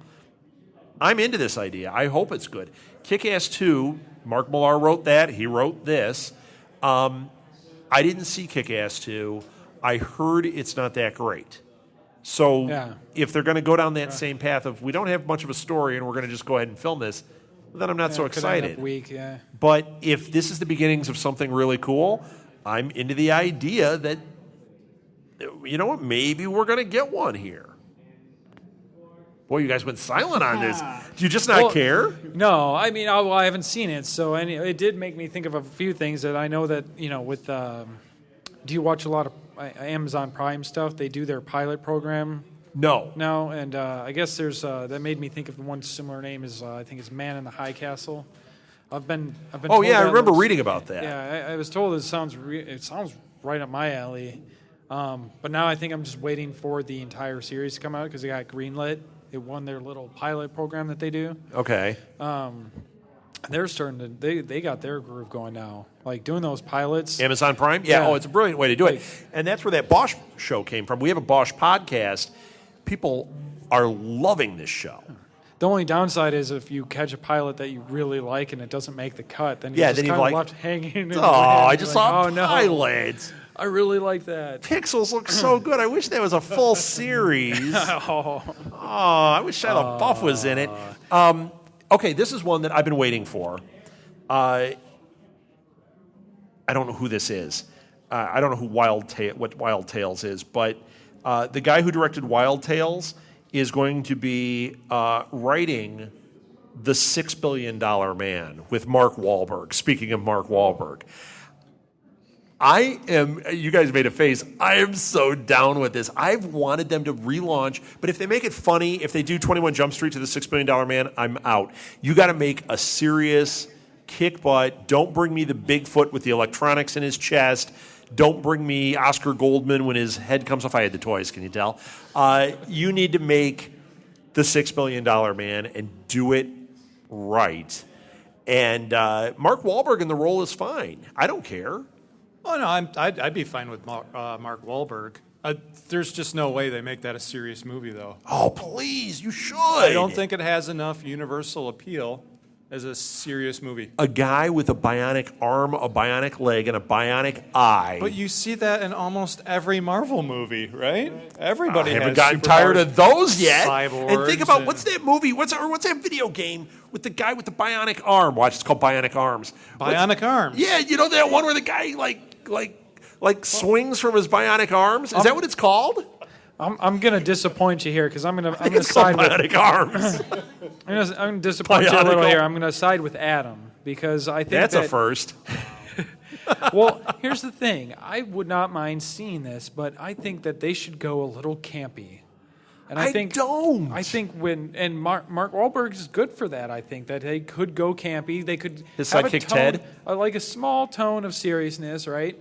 I'm into this idea. I hope it's good. Kick-Ass 2, Mark Millar wrote that. He wrote this. I didn't see Kick-Ass 2. I heard it's not that great. So if they're going to go down that same path of we don't have much of a story and we're going to just go ahead and film this, then I'm not so excited. Weak, But if this is the beginnings of something really cool, I'm into the idea that, you know what, maybe we're going to get one here. Boy, you guys went silent on this. Do you just not care? No, I mean, I haven't seen it, so it did make me think of a few things that I know that, with, do you watch a lot of Amazon Prime stuff? They do their pilot program. No. No, and I guess there's, that made me think of one similar name is, I think it's Man in the High Castle. I've been Oh, yeah, I remember reading about that. Yeah, I was told it sounds right up my alley. But now I think I'm just waiting for the entire series to come out because they got greenlit. It won their little pilot program that they do. Okay. They're starting to. They got their groove going now. Like doing those pilots. Amazon Prime? Yeah. Oh, it's a brilliant way to do it. And that's where that Bosch show came from. We have a Bosch podcast. People are loving this show. The only downside is if you catch a pilot that you really like and it doesn't make the cut, then then just you're kind like, of left hanging. Oh, I just saw no. pilots. I really like that. Pixels look so good. I wish that was a full series. I wish Shia LaBeouf was in it. Okay, this is one that I've been waiting for. I don't know who this is. I don't know who what Wild Tales is, but the guy who directed Wild Tales is going to be writing The $6 Billion Man with Mark Wahlberg. Speaking of Mark Wahlberg. You guys made a face, I am so down with this. I've wanted them to relaunch, but if they make it funny, if they do 21 Jump Street to the $6 Billion Man, I'm out. You got to make a serious kick butt. Don't bring me the Bigfoot with the electronics in his chest. Don't bring me Oscar Goldman when his head comes off. I had the toys, can you tell? You need to make the $6 Billion Man and do it right. And Mark Wahlberg in the role is fine. I don't care. Oh, no, I'd be fine with Mark Wahlberg. There's just no way they make that a serious movie, though. Oh, please, you should. I don't think it has enough universal appeal as a serious movie. A guy with a bionic arm, a bionic leg, and a bionic eye. But you see that in almost every Marvel movie, right? Everybody I haven't has gotten tired of those yet. Cyborgs and think about what's that movie? What's that video game with the guy with the bionic arm? Watch, it's called Bionic Arms. Bionic Arms. Yeah, you know that one where the guy like swings from his bionic arms? Is that what it's called? I'm gonna disappoint you here because I'm gonna It's side called with Bionic Arms. I'm gonna disappoint you a little Bionicle. here. I'm gonna side with Adam because I think That's a first. Well, here's the thing. I would not mind seeing this, but I think that they should go a little campy. And I think Mark Wahlberg is good for that. I think that they could go campy. They could His have sidekick Ted? like a small tone of seriousness, right?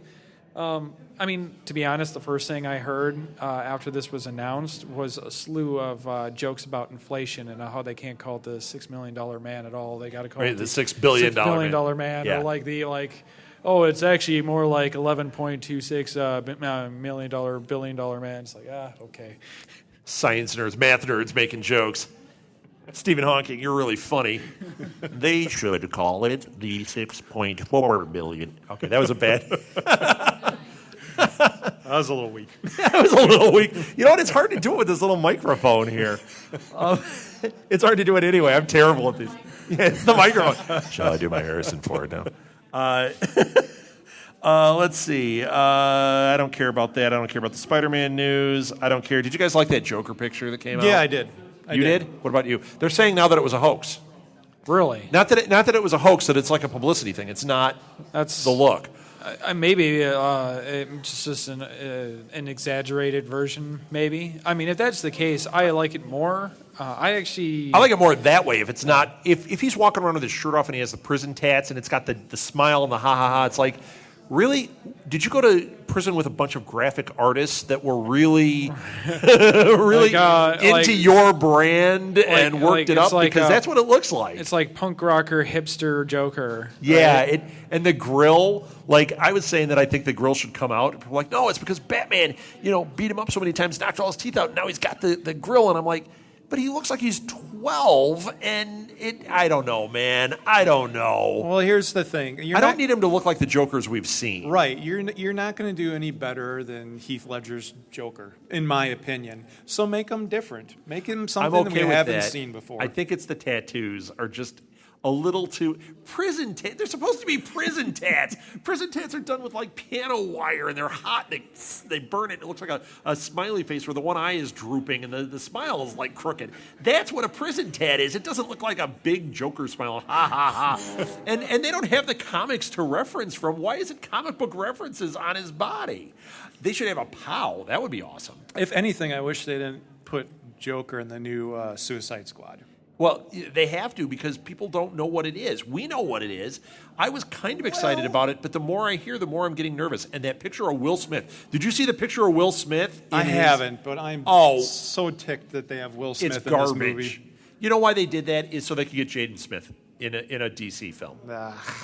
I mean, to be honest, the first thing I heard after this was announced was a slew of jokes about inflation and how they can't call it the $6 million man at all. They got to call it the $6 billion man, Yeah. or it's actually more like $11.26 million billion dollar man. It's like okay. Science nerds, math nerds making jokes. Stephen Hawking, you're really funny. They should call it the 6.4 billion. Okay, that was a bad. That was a little weak. That was a little weak. You know what? It's hard to do it with this little microphone here. It's hard to do it anyway. I'm terrible at these. Yeah, it's the microphone. Shall I do my Harrison Ford now? Let's see. I don't care about that. I don't care about the Spider-Man news. I don't care. Did you guys like that Joker picture that came out? Yeah, I did. You did? What about you? They're saying now that it was a hoax. Really? Not that it was a hoax. That it's like a publicity thing. It's not. That's the look. Maybe it's just an exaggerated version. Maybe. I mean, if that's the case, I like it more. I like it more that way. If it's not, if he's walking around with his shirt off and he has the prison tats and it's got the smile and the ha ha ha, it's like, Really? Did you go to prison with a bunch of graphic artists that were really, really into your brand and worked it up? Because that's what it looks like. It's like punk rocker, hipster Joker. Yeah, right? and the grill, like I was saying that I think the grill should come out. People were like, no, it's because Batman, beat him up so many times, knocked all his teeth out, and now he's got the grill. And I'm like, but he looks like he's 12, and I don't know, man. I don't know. Well, here's the thing. I don't need him to look like the Jokers we've seen. Right. You're not going to do any better than Heath Ledger's Joker, in my opinion. So make him different. Make him something that we haven't seen before. I think it's the tattoos are just a little too prison tats. They're supposed to be prison tats. Prison tats are done with like piano wire, and they're hot. They burn it. It looks like a smiley face where the one eye is drooping and the smile is like crooked. That's what a prison tat is. It doesn't look like a big Joker smile. Ha ha ha. And they don't have the comics to reference from. Why isn't comic book references on his body? They should have a POW. That would be awesome. If anything, I wish they didn't put Joker in the new Suicide Squad. Well, they have to because people don't know what it is. We know what it is. I was kind of excited about it, but the more I hear, the more I'm getting nervous. And that picture of Will Smith. Did you see the picture of Will Smith? I haven't, but I'm so ticked that they have Will Smith in this movie. You know why they did that? Is so they could get Jaden Smith in a DC film.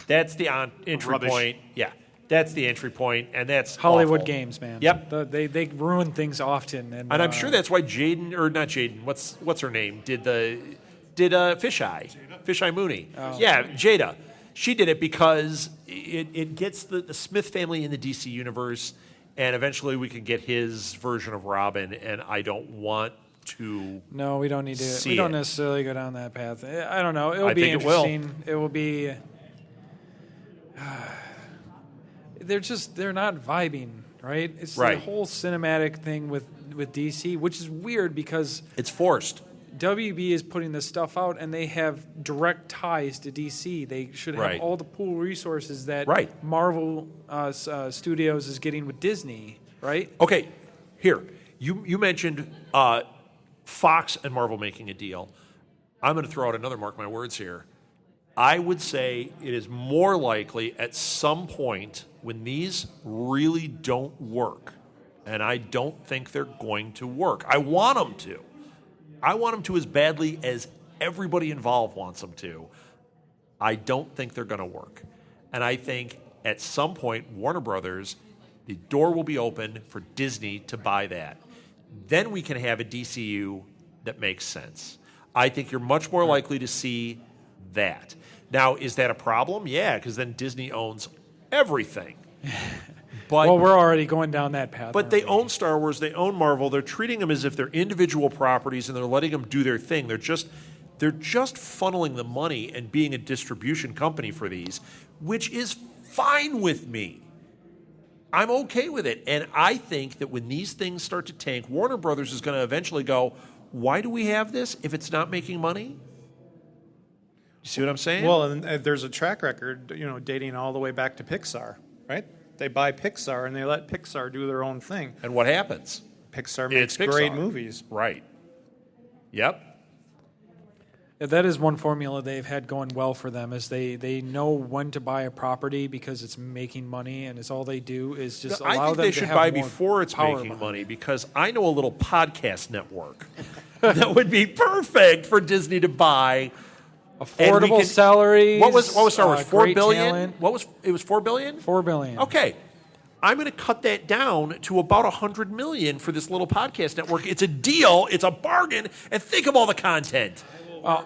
That's the entry point. Yeah. That's the entry point, and that's Hollywood awful. Games, man. Yep. They ruin things often. And I'm sure that's why not Jaden, what's her name? Did Fisheye Mooney. Oh. Yeah, Jada. She did it because it gets the Smith family in the DC universe, and eventually we can get his version of Robin, and I don't want to. No, we don't need to. We don't necessarily go down that path. I don't know. It'll I be think interesting. It will be. They're not vibing, right? It's right. the whole cinematic thing with DC, which is weird because it's forced. WB is putting this stuff out, and they have direct ties to DC. They should have all the pool resources that Marvel Studios is getting with Disney, right? Okay, here. You mentioned Fox and Marvel making a deal. I'm going to throw out another, mark my words here. I would say it is more likely at some point when these really don't work, and I don't think they're going to work. I want them to. I want them to as badly as everybody involved wants them to. I don't think they're going to work. And I think at some point, Warner Brothers, the door will be open for Disney to buy that. Then we can have a DCU that makes sense. I think you're much more likely to see that. Now, is that a problem? Yeah, because then Disney owns everything. But, well, we're already going down that path. But they own Star Wars, they own Marvel. They're treating them as if they're individual properties, and they're letting them do their thing. They're just funneling the money and being a distribution company for these, which is fine with me. I'm okay with it. And I think that when these things start to tank, Warner Brothers is going to eventually go, why do we have this if it's not making money? You see what I'm saying? Well, and there's a track record, dating all the way back to Pixar, right? They buy Pixar and they let Pixar do their own thing. And what happens? Pixar makes great movies. Right. Yep. Yeah, that is one formula they've had going well for them is they know when to buy a property because it's making money, and it's all they do is just allow them to have more I think they should buy before it's making money, because I know a little podcast network that would be perfect for Disney to buy. Affordable salaries. What was Star Wars? $4 billion? Talent. It was $4 billion? $4 billion. Okay. I'm going to cut that down to about $100 million for this little podcast network. It's a deal. It's a bargain. And think of all the content. I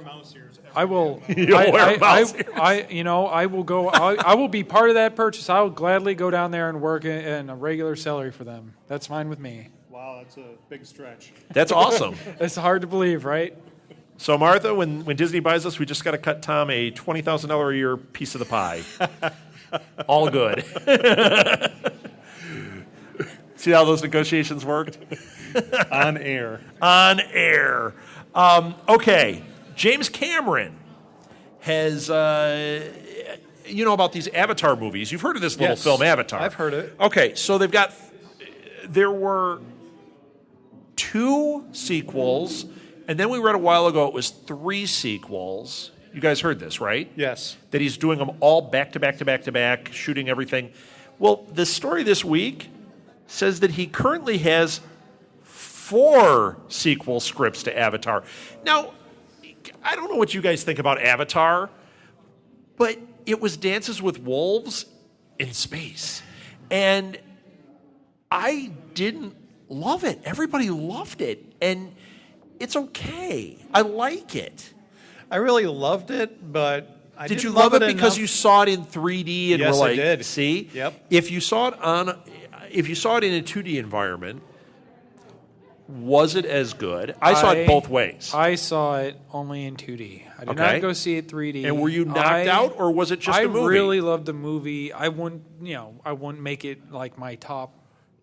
will. I will go. I will be part of that purchase. I will gladly go down there and work in a regular salary for them. That's fine with me. Wow, that's a big stretch. That's awesome. It's hard to believe, right? So, Martha, when Disney buys us, we just got to cut Tom a $20,000 a year piece of the pie. All good. See how those negotiations worked? On air. On air. Okay. James Cameron has, about these Avatar movies. You've heard of this little film, Avatar. I've heard it. Okay, so there were 2 sequels, and then we read a while ago it was 3 sequels. You guys heard this, right? Yes. That he's doing them all back to back to back to back, shooting everything. Well, the story this week says that he currently has 4 sequel scripts to Avatar. Now, I don't know what you guys think about Avatar, but it was Dances with Wolves in space. And I didn't love it. Everybody loved it. And it's okay. I like it. I really loved it, but I Did you didn't love it because enough. you saw it in 3D and Yes, were like, I did. see? Yep. If you saw it in a 2D environment, was it as good? I saw it both ways. I saw it only in 2D. I did Okay. not go see it 3D. And were you knocked out, or was it just a movie? I really loved the movie. I wouldn't make it like my top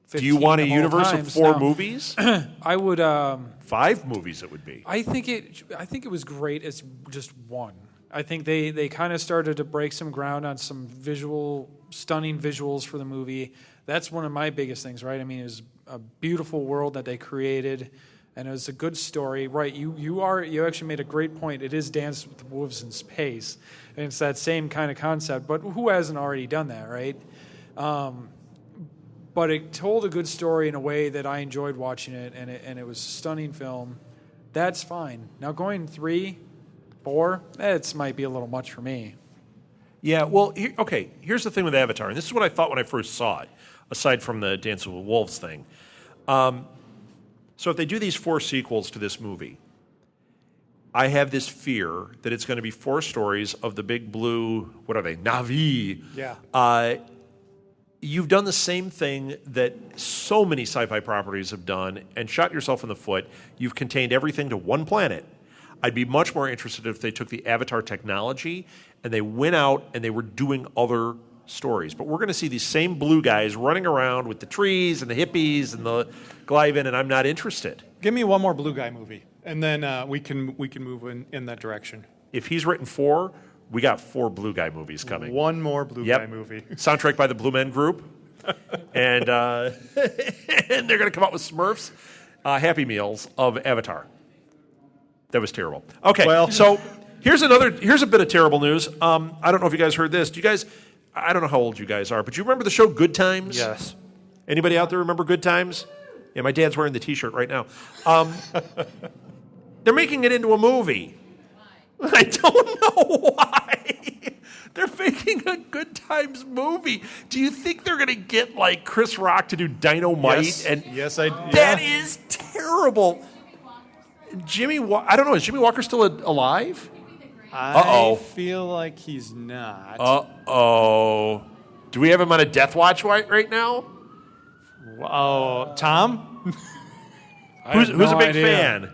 15 Do you want a of all universe of times. 4 No. movies? I would 5 movies it would be. I think it was great as just one. I think they kind of started to break some ground on some stunning visuals for the movie. That's one of my biggest things, right? I mean, it was a beautiful world that they created, and it was a good story, right? You actually made a great point. It is Dance with the Wolves in space, and it's that same kind of concept. But who hasn't already done that, right? But it told a good story in a way that I enjoyed watching it, and it was a stunning film. That's fine. Now going 3, 4, that might be a little much for me. Yeah, well, here's the thing with Avatar, and this is what I thought when I first saw it, aside from the Dance with Wolves thing. So if they do these 4 sequels to this movie, I have this fear that it's going to be 4 stories of the big blue, what are they, Na'vi. Yeah. You've done the same thing that so many sci-fi properties have done and shot yourself in the foot. You've contained everything to one planet. I'd be much more interested if they took the Avatar technology and they went out and they were doing other stories. But we're going to see these same blue guys running around with the trees and the hippies and the Glyvin, and I'm not interested. Give me one more blue guy movie, and then we can move in that direction. If he's written 4, we got 4 blue guy movies coming. One more blue guy movie. Soundtrack by the Blue Men Group. And, and they're going to come out with Smurfs, Happy Meals of Avatar. That was terrible. Okay, Well, so here's a bit of terrible news. I don't know if you guys heard this. I don't know how old you guys are, but you remember the show Good Times? Yes. Anybody out there remember Good Times? Yeah, my dad's wearing the T-shirt right now. They're making it into a movie. I don't know why. They're making a Good Times movie. Do you think they're going to get like Chris Rock to do Dynamite? Yes. That is terrible. I don't know. Is Jimmy Walker still alive? I feel like he's not. Uh-oh. Do we have him on a death watch right now? Oh, Tom? Who's a big fan?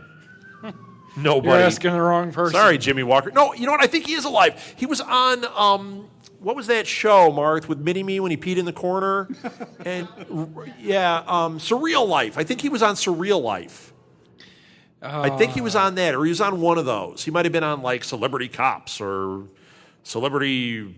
Nobody. You're asking the wrong person. Sorry, Jimmy Walker. No, you know what? I think he is alive. He was on, what was that show, Marth, with Mini-Me when he peed in the corner? And, Surreal Life. I think he was on Surreal Life. I think he was on that, or he was on one of those. He might have been on, like, Celebrity Cops or Celebrity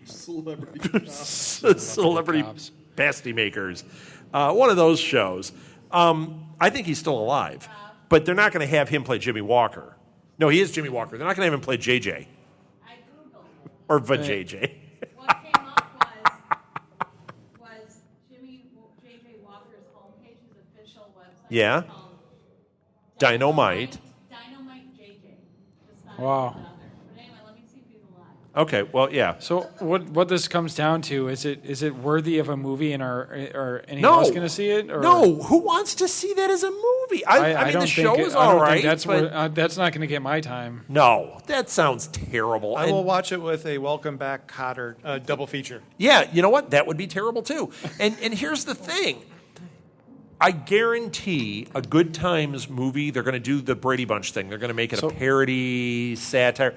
Pasty Makers. One of those shows. I think he's still alive. But they're not going to have him play Jimmy Walker. No, he is Jimmy Walker. They're not going to have him play JJ. I Googled. Or VJJ. What came up was J.J. Walker's homepage, his official website. Yeah. Called Dynamite. Dynamite J.J. Just not Wow. even out there. But anyway, let me see if he's alive. Okay, well, yeah. So what this comes down to is it worthy of a movie, and are any of us going to see it? Or? No, who wants to see that as a movie? I mean, don't the think show it- is I don't all think right. that's not going to get my time. No, that sounds terrible. I And- will watch it with a Welcome Back Cotter double feature. Yeah, you know what? That would be terrible too. And here's the thing. I guarantee a Good Times movie, they're going to do the Brady Bunch thing. They're going to make it a parody, satire.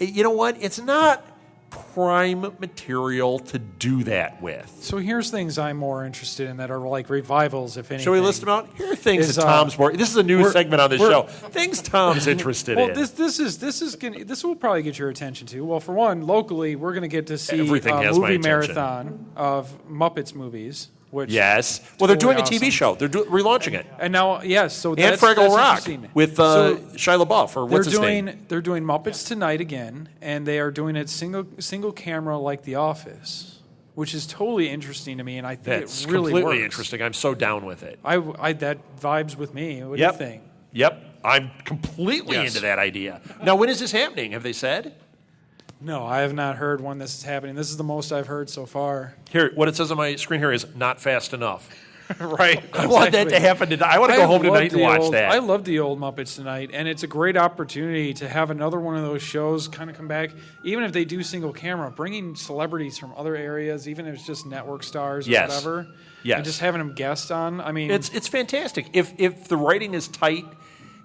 You know what? It's not prime material to do that with. So here's things I'm more interested in that are like revivals, if anything. Shall we list them out? Here are things Is, that Tom's more. This is a new segment on this we're- show. Things Tom's interested Well, in. this will probably get your attention too. Well, for one, locally, we're going to get to see Everything a has my movie attention. marathon of Muppets movies. Which Yes. Well, they're doing a totally TV awesome. show. They're relaunching it. And now, yes, so And that's Fraggle Rock interesting. with So Shia LaBeouf, or what's his name? they're doing Muppets Tonight again, and they are doing it single camera like The Office. which is totally interesting to me, and I think That's it really completely works. interesting. I'm so down with it. I that vibes with me. What Yep. do you think? Yep. I'm completely Yes. into that idea. Now, when is this happening? Have they said? No, I have not heard when this is happening. This is the most I've heard so far. Here, what it says on my screen here is not fast enough. Right. I want that to happen today. I want to go home tonight and watch that. I love the old Muppets Tonight, and it's a great opportunity to have another one of those shows kind of come back. Even if they do single camera, bringing celebrities from other areas, even if it's just network stars or Yes. whatever, Yes. and just having them guest on. I mean, It's fantastic. If the writing is tight,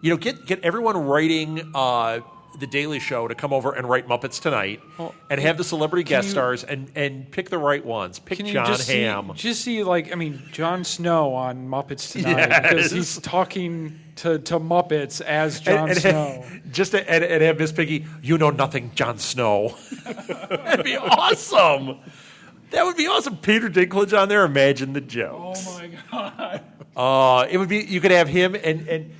get everyone writing the Daily Show to come over and write Muppets Tonight, and have the celebrity guest stars and pick the right ones. Pick can you John just Hamm. see Jon Snow on Muppets Tonight Yes. because he's talking to Muppets as Jon Snow. And have Miss Piggy. You know nothing, Jon Snow. That'd be awesome. That would be awesome. Peter Dinklage on there. Imagine the jokes. Oh my God! It would be. You could have him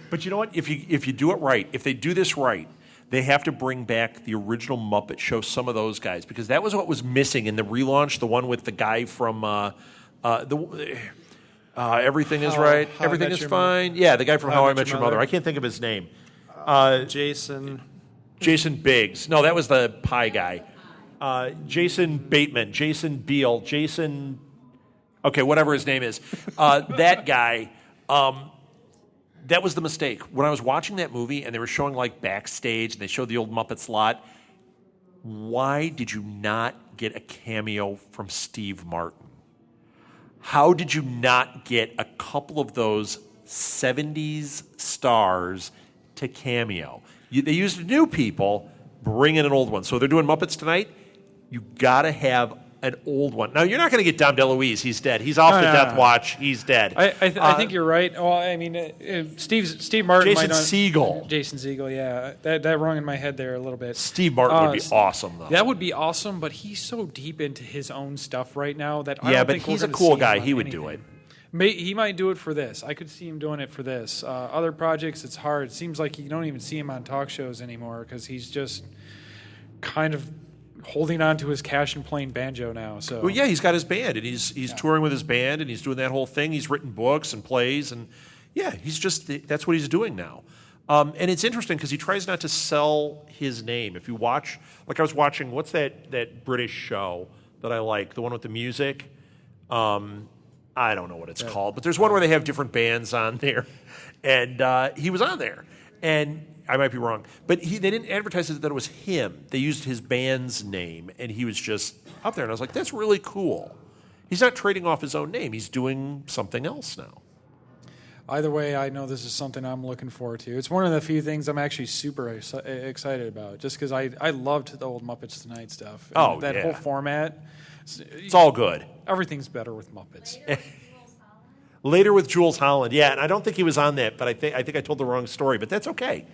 but you know what? If you do it right, if they do this right, they have to bring back the original Muppet Show. Some of those guys, because that was what was missing in the relaunch. The one with the guy from Everything Is Right, How I Everything Met Is Your Fine. Yeah, the guy from How I Met Your Mother. I can't think of his name. Jason. Jason Biggs. No, that was the pie guy. Jason Bateman, Jason Beal, Jason. Okay, whatever his name is. That guy. That was the mistake. When I was watching that movie and they were showing like backstage and they showed the old Muppets lot, why did you not get a cameo from Steve Martin? How did you not get a couple of those 70s stars to cameo? They used new people, bring in an old one. So they're doing Muppets Tonight. You got to have an old one. Now, you're not going to get Dom DeLuise. He's dead. He's off the death watch. He's dead. I think you're right. Well, I mean, Steve Martin. Jason Segel. Jason Segel, yeah. That rung in my head there a little bit. Steve Martin would be awesome, though. That would be awesome, but he's so deep into his own stuff right now that I Yeah, don't but think we're he's a gonna cool see him guy. on He would anything. do it. He might do it for this. I could see him doing it for this. Other projects, it's hard. It seems like you don't even see him on talk shows anymore because he's just kind of holding on to his cash and playing banjo now. So Well, yeah, he's got his band, and he's touring with his band, and he's doing that whole thing. He's written books and plays, and yeah, that's what he's doing now. And it's interesting because he tries not to sell his name. If you watch, like I was watching, what's that British show that I like, the one with the music? I don't know what it's called, but there's one where they have different bands on there, and he was on there, and I might be wrong, but they didn't advertise that it was him. They used his band's name, and he was just up there, and I was like, that's really cool. He's not trading off his own name. He's doing something else now. either way, I know this is something I'm looking forward to. It's one of the few things I'm actually super excited about, just because I loved the old Muppets Tonight stuff. Oh, that yeah. whole format. It's all good. Everything's better with Muppets. Later with Jules Holland, yeah, and I don't think he was on that, but I think I told the wrong story, but that's okay.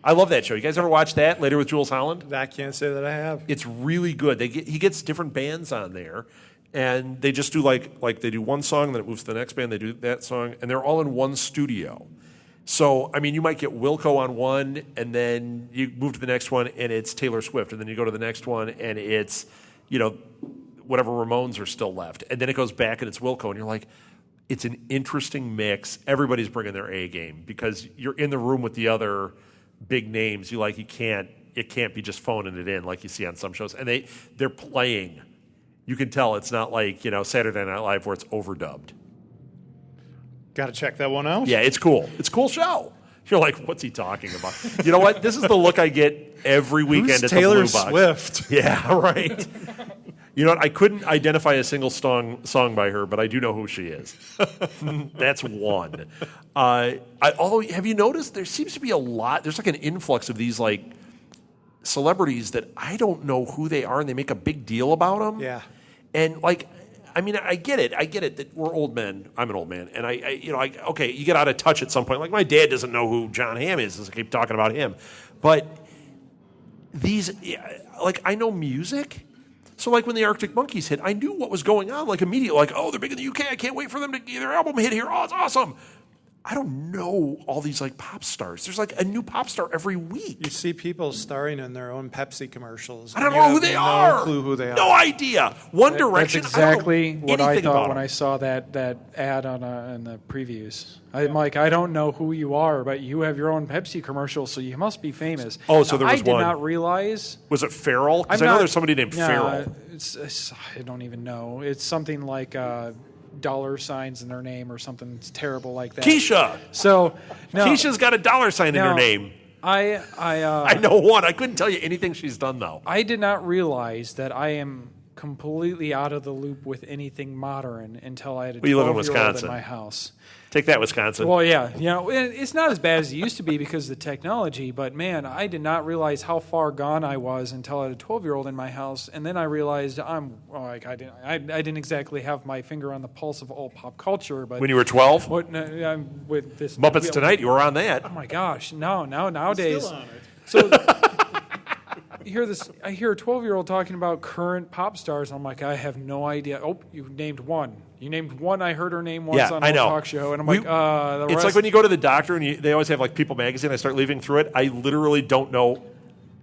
I love that show. You guys ever watch that, Later with Jules Holland? I can't say that I have. It's really good. He gets different bands on there, and they just do like they do one song, then it moves to the next band, they do that song, and they're all in one studio. So, I mean, you might get Wilco on one, and then you move to the next one, and it's Taylor Swift, and then you go to the next one, and it's, whatever Ramones are still left, and then it goes back, and it's Wilco, and you're like, it's an interesting mix. Everybody's bringing their A game because you're in the room with the other big names. It can't be just phoning it in like you see on some shows, and they're playing. You can tell it's not like Saturday Night Live where it's overdubbed. Got to check that one out. Yeah, it's cool. It's a cool show. You're like, what's he talking about? You know what? This is the look I get every weekend Who's at Taylor the Blue Box. Swift? Yeah, right. You know what? I couldn't identify a single song by her, but I do know who she is. That's one. Although, have you noticed there seems to be there's like an influx of these like celebrities that I don't know who they are, and they make a big deal about them. Yeah. And like, I mean, I get it that we're old men. I'm an old man, and okay, you get out of touch at some point. Like my dad doesn't know who John Hamm is, as I keep talking about him. But I know music. So, like, when the Arctic Monkeys hit, I knew what was going on, like, immediately. Like, oh, they're big in the UK. I can't wait for them to get their album hit here. Oh, it's awesome. I don't know all these like pop stars. There's like a new pop star every week. You see people starring in their own Pepsi commercials. I don't and you know who have they no are. clue who they are. No idea. One Direction. That's exactly I don't know what I anything thought about when them. I saw that ad in the previews. I'm like, I don't know who you are, but you have your own Pepsi commercial, so you must be famous. Oh, so there was I did one. not realize. Was it Farrell? Because I'm I know not- there's somebody named no, Farrell. I don't even know. It's something like dollar signs in their name or something terrible like that. Keisha. So no, Keisha's got a dollar sign in her no, name. I I know one. I couldn't tell you anything she's done though. I did not realize that I am completely out of the loop with anything modern until I had a Well, you live in 12-year-old Wisconsin. in my house. Take that, Wisconsin. Well, yeah, it's not as bad as it used to be because of the technology, but man, I did not realize how far gone I was until I had a 12-year-old in my house, and then I realized I didn't exactly have my finger on the pulse of all pop culture, but When you were 12, with this Muppets Tonight, you were on that. Oh my gosh, nowadays. Still on it. So I hear a 12-year-old talking about current pop stars. I'm like, I have no idea. Oh, you named one. You named one. I heard her name once Yeah, on I a know. talk show, and I'm We- like, the It's rest. like when you go to the doctor and they always have like People Magazine. I start leaving through it. I literally don't know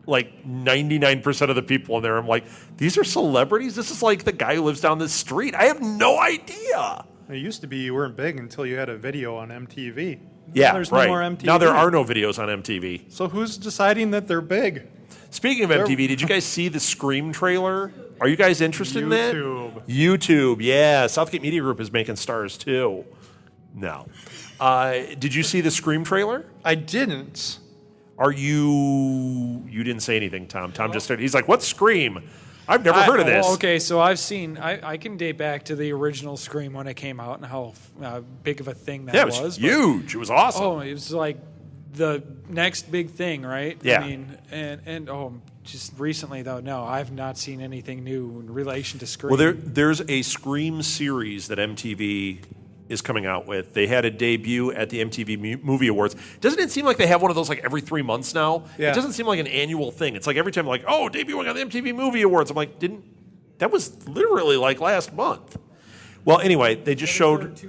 like 99% of the people in there. I'm like, these are celebrities? This is like the guy who lives down the street. I have no idea. It used to be you weren't big until you had a video on MTV. Yeah, Now there's right. no more MTV. Now there are no videos on MTV. So who's deciding that they're big? Speaking of MTV, did you guys see the Scream trailer? Are you guys interested in that? YouTube, yeah. Southgate Media Group is making stars too. No. Did you see the Scream trailer? I didn't. Are you... You didn't say anything, Tom. Tom just started... He's like, what's Scream? I've never heard of this. Well, okay, so I've seen. I can date back to the original Scream when it came out and how big of a thing that Yeah, it was was. huge. It was awesome. Oh, it was like the next big thing, right? Yeah. I mean, and just recently though, no, I've not seen anything new in relation to Scream. Well, there's a Scream series that MTV is coming out with. They had a debut at the MTV Movie Awards. Doesn't it seem like they have one of those like every 3 months now? Yeah. It doesn't seem like an annual thing. It's like every time like, oh, debuting on the MTV Movie Awards. I'm like, that was literally like last month. Well, anyway, they just showed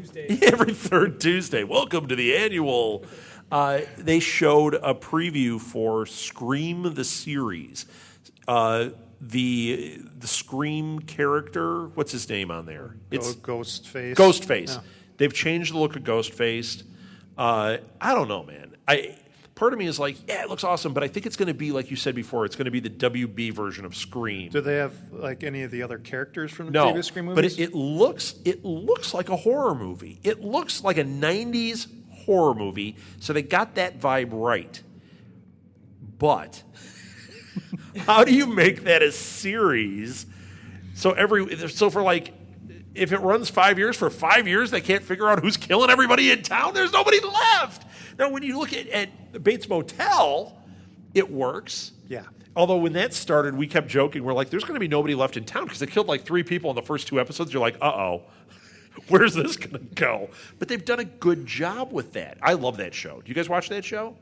every third Tuesday. Welcome to the annual. They showed a preview for Scream the series. The Scream character, what's his name on there? It's Ghostface. Ghostface. Yeah. They've changed the look of Ghostface. I don't know, man. Part of me is like, yeah, it looks awesome, but I think it's going to be, like you said before, it's going to be the WB version of Scream. Do they have like any of the other characters from the No, previous Scream but movies? it looks like a horror movie. It looks like a 90s horror movie, so they got that vibe right. But how do you make that a series? So for like, if it runs 5 years, for 5 years they can't figure out who's killing everybody in town. There's nobody left. Now, when you look at Bates Motel, it works. Yeah. Although when that started, we kept joking. We're like, there's going to be nobody left in town because they killed like 3 people in the first 2 episodes. You're like, uh-oh, where's this going to go? But they've done a good job with that. I love that show. Do you guys watch that show?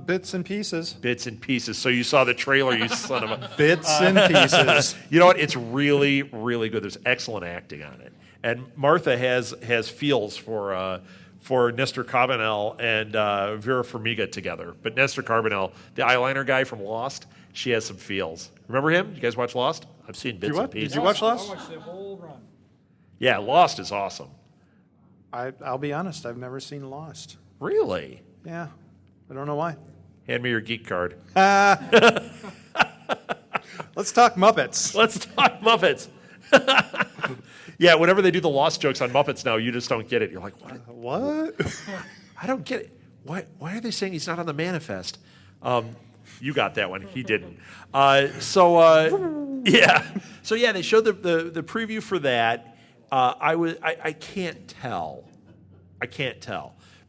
Bits and pieces. Bits and pieces. So you saw the trailer, you son of a... Bits and pieces. You know what? It's really, really good. There's excellent acting on it. And Martha has feels for Nestor Carbonell and Vera Farmiga together. But Nestor Carbonell, the eyeliner guy from Lost, she has some feels. Remember him? You guys watch Lost? I've seen bits and pieces. Did you watch Lost? I watched the whole run. Yeah, Lost is awesome. I'll be honest, I've never seen Lost. Really? Yeah. I don't know why. Hand me your geek card. Let's talk Muppets. Let's talk Muppets. Yeah, whenever they do the Lost jokes on Muppets now, you just don't get it. You're like, what? What? I don't get it. Why are they saying he's not on the manifest? You got that one. He didn't. Yeah. So yeah, they showed the preview for that. I can't tell.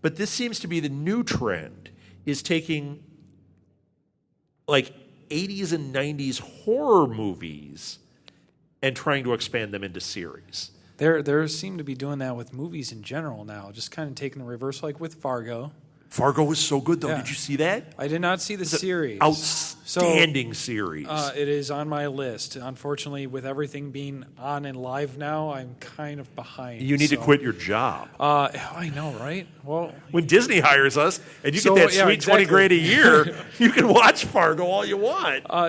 But this seems to be the new trend, is taking like 80s and 90s horror movies and trying to expand them into series. There seem to be doing that with movies in general now, just kind of taking the reverse, like with Fargo. Fargo was so good, though. Yeah. Did you see that? I did not see the series. Outstanding series. It is on my list. Unfortunately, with everything being on and live now, I'm kind of behind. You need to quit your job. I know, right? Well, When Disney hires us and you So, get that yeah, sweet exactly. $20,000 a year, you can watch Fargo all you want. well,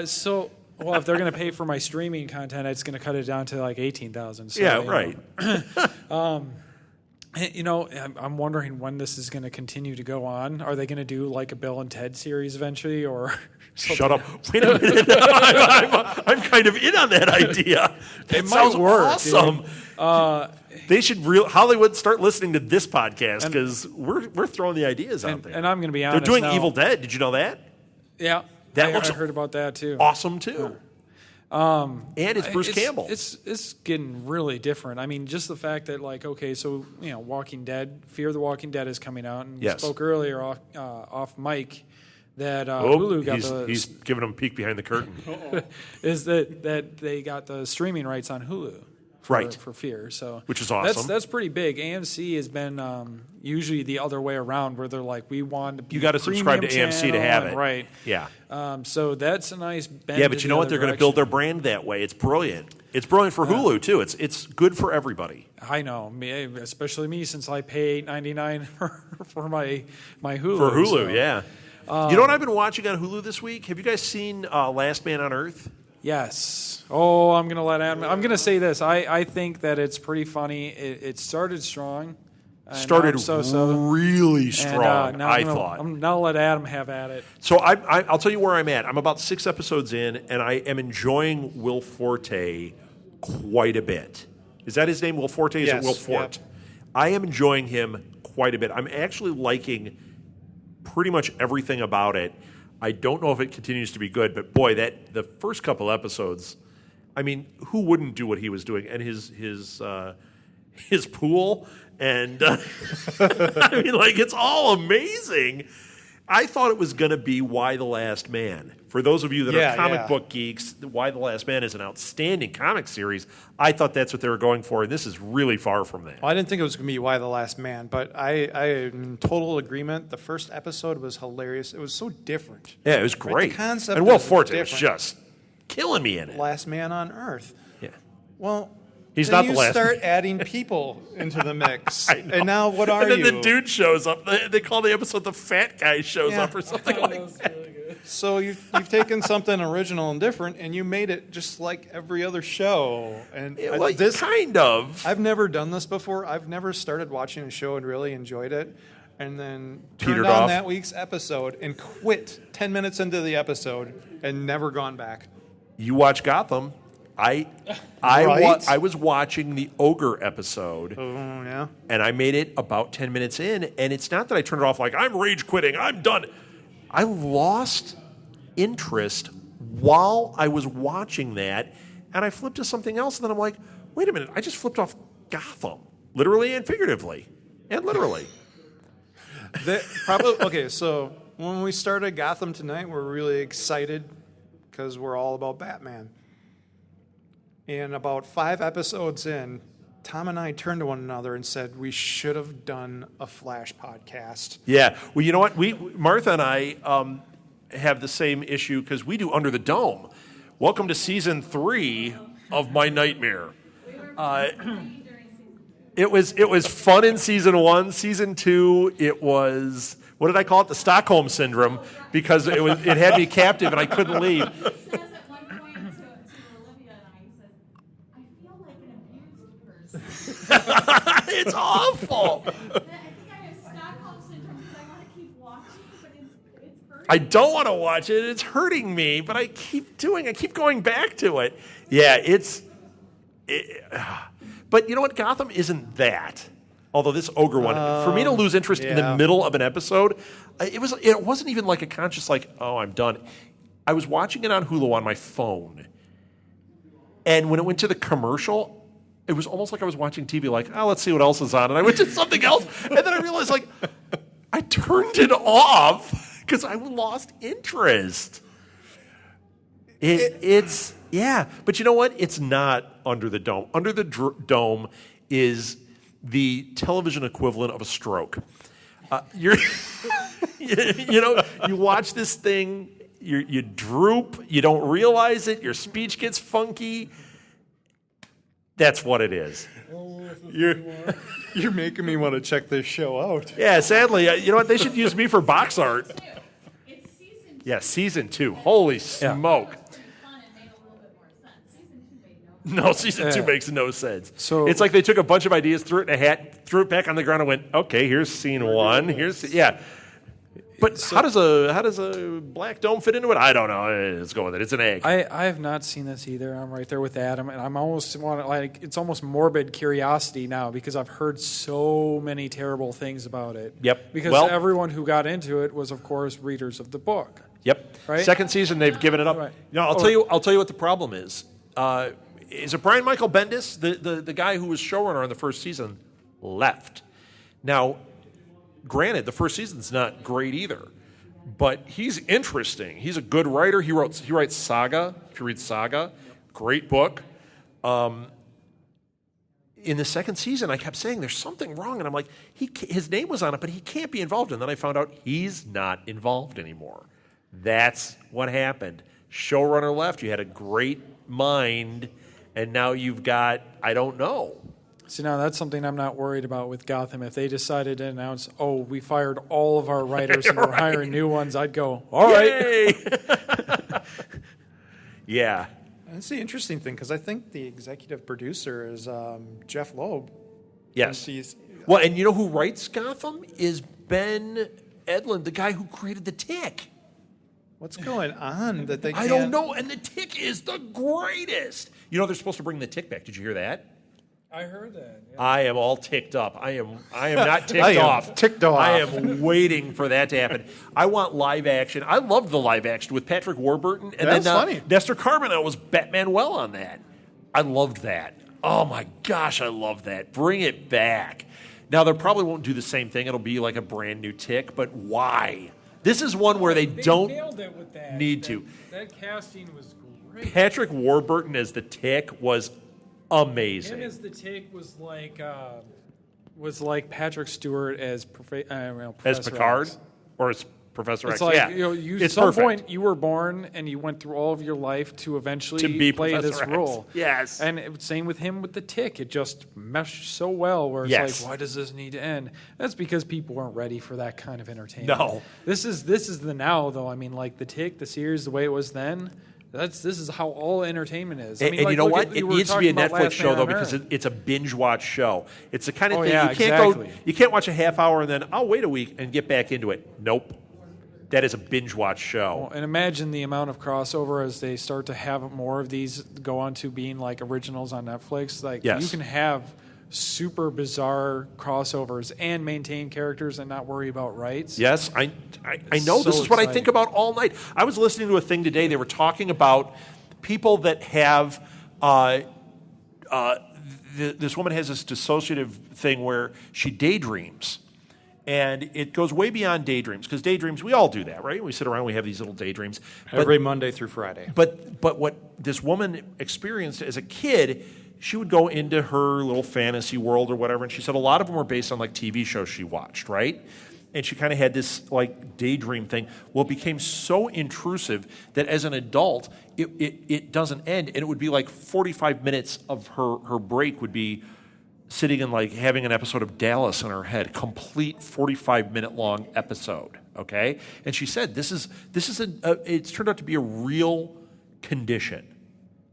if they're going to pay for my streaming content, it's going to cut it down to like 18,000. So, Yeah, you know. right. You know, I'm wondering when this is going to continue to go on. Are they going to do like a Bill and Ted series eventually, or Shut up. Wait a minute. I'm kind of in on that idea. It might sounds work, awesome. They should Hollywood start listening to this podcast because we're throwing the ideas out there. and I'm going to be They're honest. doing now, Evil Dead. Did you know that? Yeah, That I looks heard about that too. Awesome too. And it's Bruce Campbell. It's getting really different. I mean, just the fact that like, okay, so you know, Walking Dead, Fear the Walking Dead is coming out, and Yes. we spoke earlier off mic that Hulu got he's giving them a peek behind the curtain. is that they got the streaming rights on Hulu. Right. For Fear, so Which is awesome. That's pretty big. AMC has been usually the other way around, where they're like, we want to be You got to subscribe to premium AMC to channel, have and- it. right? Yeah. So that's a nice bend. Yeah, but in you know the what? They're other going to build their direction. brand that way. It's brilliant. It's brilliant for Hulu too. It's good for everybody. I know, especially me, since I pay $8.99 for my Hulu. For Hulu, so. yeah. You know what I've been watching on Hulu this week? Have you guys seen Last Man on Earth? Yes. Oh, I'm gonna let Adam. I'm gonna say this. I think that it's pretty funny. It started strong. and Started now so-so. really And, strong, now I I'm gonna- thought. I'm now let Adam have at it. So I'll tell you where I'm at. I'm about 6 episodes in, and I am enjoying Will Forte quite a bit. Is that his name, Will Forte? Is Yes, it Will Fort? yep. I am enjoying him quite a bit. I'm actually liking pretty much everything about it. I don't know if it continues to be good, but boy, the first couple episodes, I mean, who wouldn't do what he was doing? And his pool, and I mean, like, it's all amazing. I thought it was going to be Why the Last Man. For those of you that Yeah, are comic yeah. book geeks, Why the Last Man is an outstanding comic series. I thought that's what they were going for, and this is really far from that. Well, I didn't think it was going to be Why the Last Man, but I am in total agreement. The first episode was hilarious. It was so different. Yeah, it was Right, great. the concept and Will is Forte was different. just killing me in it. Last Man on Earth. Yeah. Well, He's then not the you last start man. adding people into the mix. I know. And now what are and then you? the dude shows up. They call the episode "The Fat Guy Shows Yeah. Up" or something like that. So you've taken something original and different, and you made it just like every other show. And Yeah, well, kind of. I've never done this before. I've never started watching a show and really enjoyed it, and then Petered turned on off. that week's episode and quit 10 minutes into the episode and never gone back. You watch Gotham. I was watching the Ogre episode, Oh yeah. and I made it about 10 minutes in, and it's not that I turned it off like, I'm rage quitting, I'm done. I lost interest while I was watching that, and I flipped to something else, and then I'm like, wait a minute, I just flipped off Gotham, literally and figuratively, and literally. Okay, so when we started Gotham tonight, we're really excited because we're all about Batman. And about 5 episodes in, Tom and I turned to one another and said we should have done a Flash podcast. Yeah. Well, you know what? Martha and I have the same issue because we do Under the Dome. Welcome to season 3 of My Nightmare. It was fun in season 1. Season 2, it was, what did I call it? The Stockholm syndrome, because it had me captive and I couldn't leave. He says at one point to Olivia and I, he says, I feel like an abused person. It's awful. I think I have Stockholm syndrome because I want to keep watching, but it's hurting. I don't want to watch it. It's hurting me, but I keep going back to it. Yeah, but you know what? Gotham isn't that. Although this Ogre one, for me to lose interest in the yeah. middle of an episode, it wasn't even like a conscious like, oh, I'm done. I was watching it on Hulu on my phone, and when it went to the commercial, it was almost like I was watching TV. Like, oh, let's see what else is on, and I went to something else, and then I realized like I turned it off because I lost interest. It's but you know what? It's not Under the Dome. Under the Dome is the television equivalent of a stroke. You're You watch this thing, you droop, you don't realize it, your speech gets funky. That's what it is. You're making me want to check this show out. Yeah, sadly, you know what? They should use me for box art. It's season 2. Yeah, season 2. Holy smoke. Fun and made a little bit more sense. Season 2 made no sense. No, season 2 makes no sense. So- it's like they took a bunch of ideas, threw it in a hat, threw it back on the ground, and went, "Okay, here's scene 1. Yeah." But how does a black dome fit into it? I don't know. Let's go with it. It's an egg. I have not seen this either. I'm right there with Adam, and I'm almost it's almost morbid curiosity now because I've heard so many terrible things about it. Yep. Because Well- everyone who got into it was, of course, readers of the book. Yep. Right? Second season, they've given it up. Right. No, I'll tell you what the problem is. Is it Brian Michael Bendis, the guy who was showrunner on the first season, left? Now, granted, the first season's not great either, but he's interesting. He's a good writer. He writes Saga. If you read Saga, great book. In the second season, I kept saying there's something wrong, and I'm like, his name was on it, but he can't be involved. And then I found out he's not involved anymore. That's what happened. Showrunner left. You had a great mind, and now you've got, I don't know. See, now that's something I'm not worried about with Gotham. If they decided to announce, we fired all of our writers and we're hiring new ones, I'd go, all right. Yay! Yeah. That's the interesting thing because I think the executive producer is Jeff Loeb. Yes. He's- Well, and you know who writes Gotham? Is Ben Edlund, the guy who created The Tick. What's going on that they can't... I don't know, and The Tick is the greatest. You know they're supposed to bring The Tick back. Did you hear that? I heard that. Yeah. I am all ticked up. I am not ticked I am off. ticked off. I am waiting for that to happen. I want live action. I loved the live action with Patrick Warburton. And That's then funny. Nestor Carbonell was Batman well on that. I loved that. Oh my gosh, I love that. Bring it back. Now, they probably won't do the same thing. It'll be like a brand new Tick, but why? This is one where they don't nailed it with that. need to. That casting was great. Patrick Warburton as the Tick was amazing. Him as the Tick was like Patrick Stewart as As Professor Picard X. or as Professor It's X. like yeah, at it's some perfect. point you were born and you went through all of your life to eventually To be play Professor this X. role. Yes. And same with him with the Tick. It just meshed so well where it's Yes. like, why does this need to end? That's because people weren't ready for that kind of entertainment. No. This is the now though. I mean, like the Tick, the series, the way it was then. This is how all entertainment is. I And, mean, and like, you know look what? at- It we were needs to be a talking about Netflix Last show Man though on because Earth. it's a binge watch show. It's the kind of Oh, thing yeah, you can't exactly. go. You can't watch a half hour and then I'll wait a week and get back into it. Nope. That is a binge watch show. And imagine the amount of crossover as they start to have more of these go on to being like originals on Netflix. Like Yes. you can have super bizarre crossovers and maintain characters and not worry about rights. Yes, I know. This So is what I exciting. think about all night. I was listening to a thing today. They were talking about people that have. This woman has this dissociative thing where she daydreams. And it goes way beyond daydreams because daydreams, we all do that, right? We sit around, we have these little daydreams. But Every Monday through Friday. But what this woman experienced as a kid, she would go into her little fantasy world or whatever, and she said a lot of them were based on like TV shows she watched, right? And she kind of had this like daydream thing. Well, it became so intrusive that as an adult, it doesn't end, and it would be like 45 minutes of her break would be sitting and like having an episode of Dallas in her head, complete 45-minute long episode. Okay, and she said this is it's turned out to be a real condition.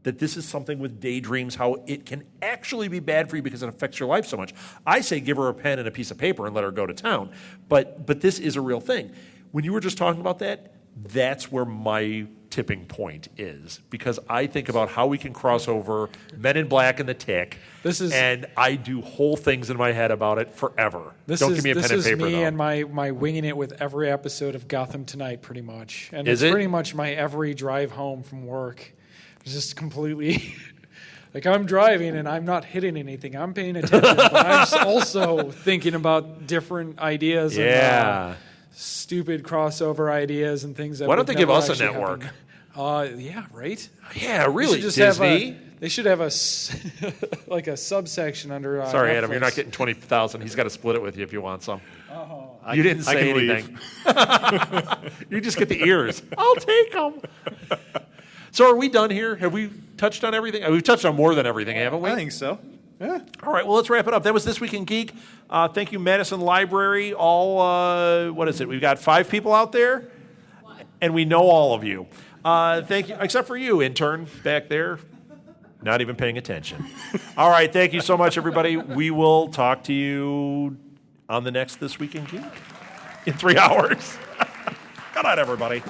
That this is something with daydreams, how it can actually be bad for you because it affects your life so much. I say give her a pen and a piece of paper and let her go to town, but this is a real thing. When you were just talking about that, that's where my tipping point is because I think about how we can cross over Men in Black and The Tick, and I do whole things in my head about it forever. Don't give me a pen and paper, me though. and my winging it with every episode of Gotham Tonight, pretty much. And Is it's it? pretty much my every drive home from work. It's just completely like I'm driving and I'm not hitting anything. I'm paying attention, but I'm also thinking about different ideas. Yeah. And, stupid crossover ideas and things that Why don't would they give never us a actually network? happen. Yeah, right. Yeah, They really, should just Disney. they should have a like a subsection under. Sorry, Netflix. Adam, you're not getting 20,000. He's got to split it with you if you want some. You didn't I say can anything. You just get the ears. I'll take them. So are we done here? Have we touched on everything? We've touched on more than everything, haven't we? I think so. Yeah. All right, well, let's wrap it up. That was This Week in Geek. Thank you, Madison Library. What is it? We've got 5 people out there, and we know all of you. Thank you, except for you, intern, back there, not even paying attention. All right, thank you so much, everybody. We will talk to you on the next This Week in Geek in 3 hours. Good night, everybody.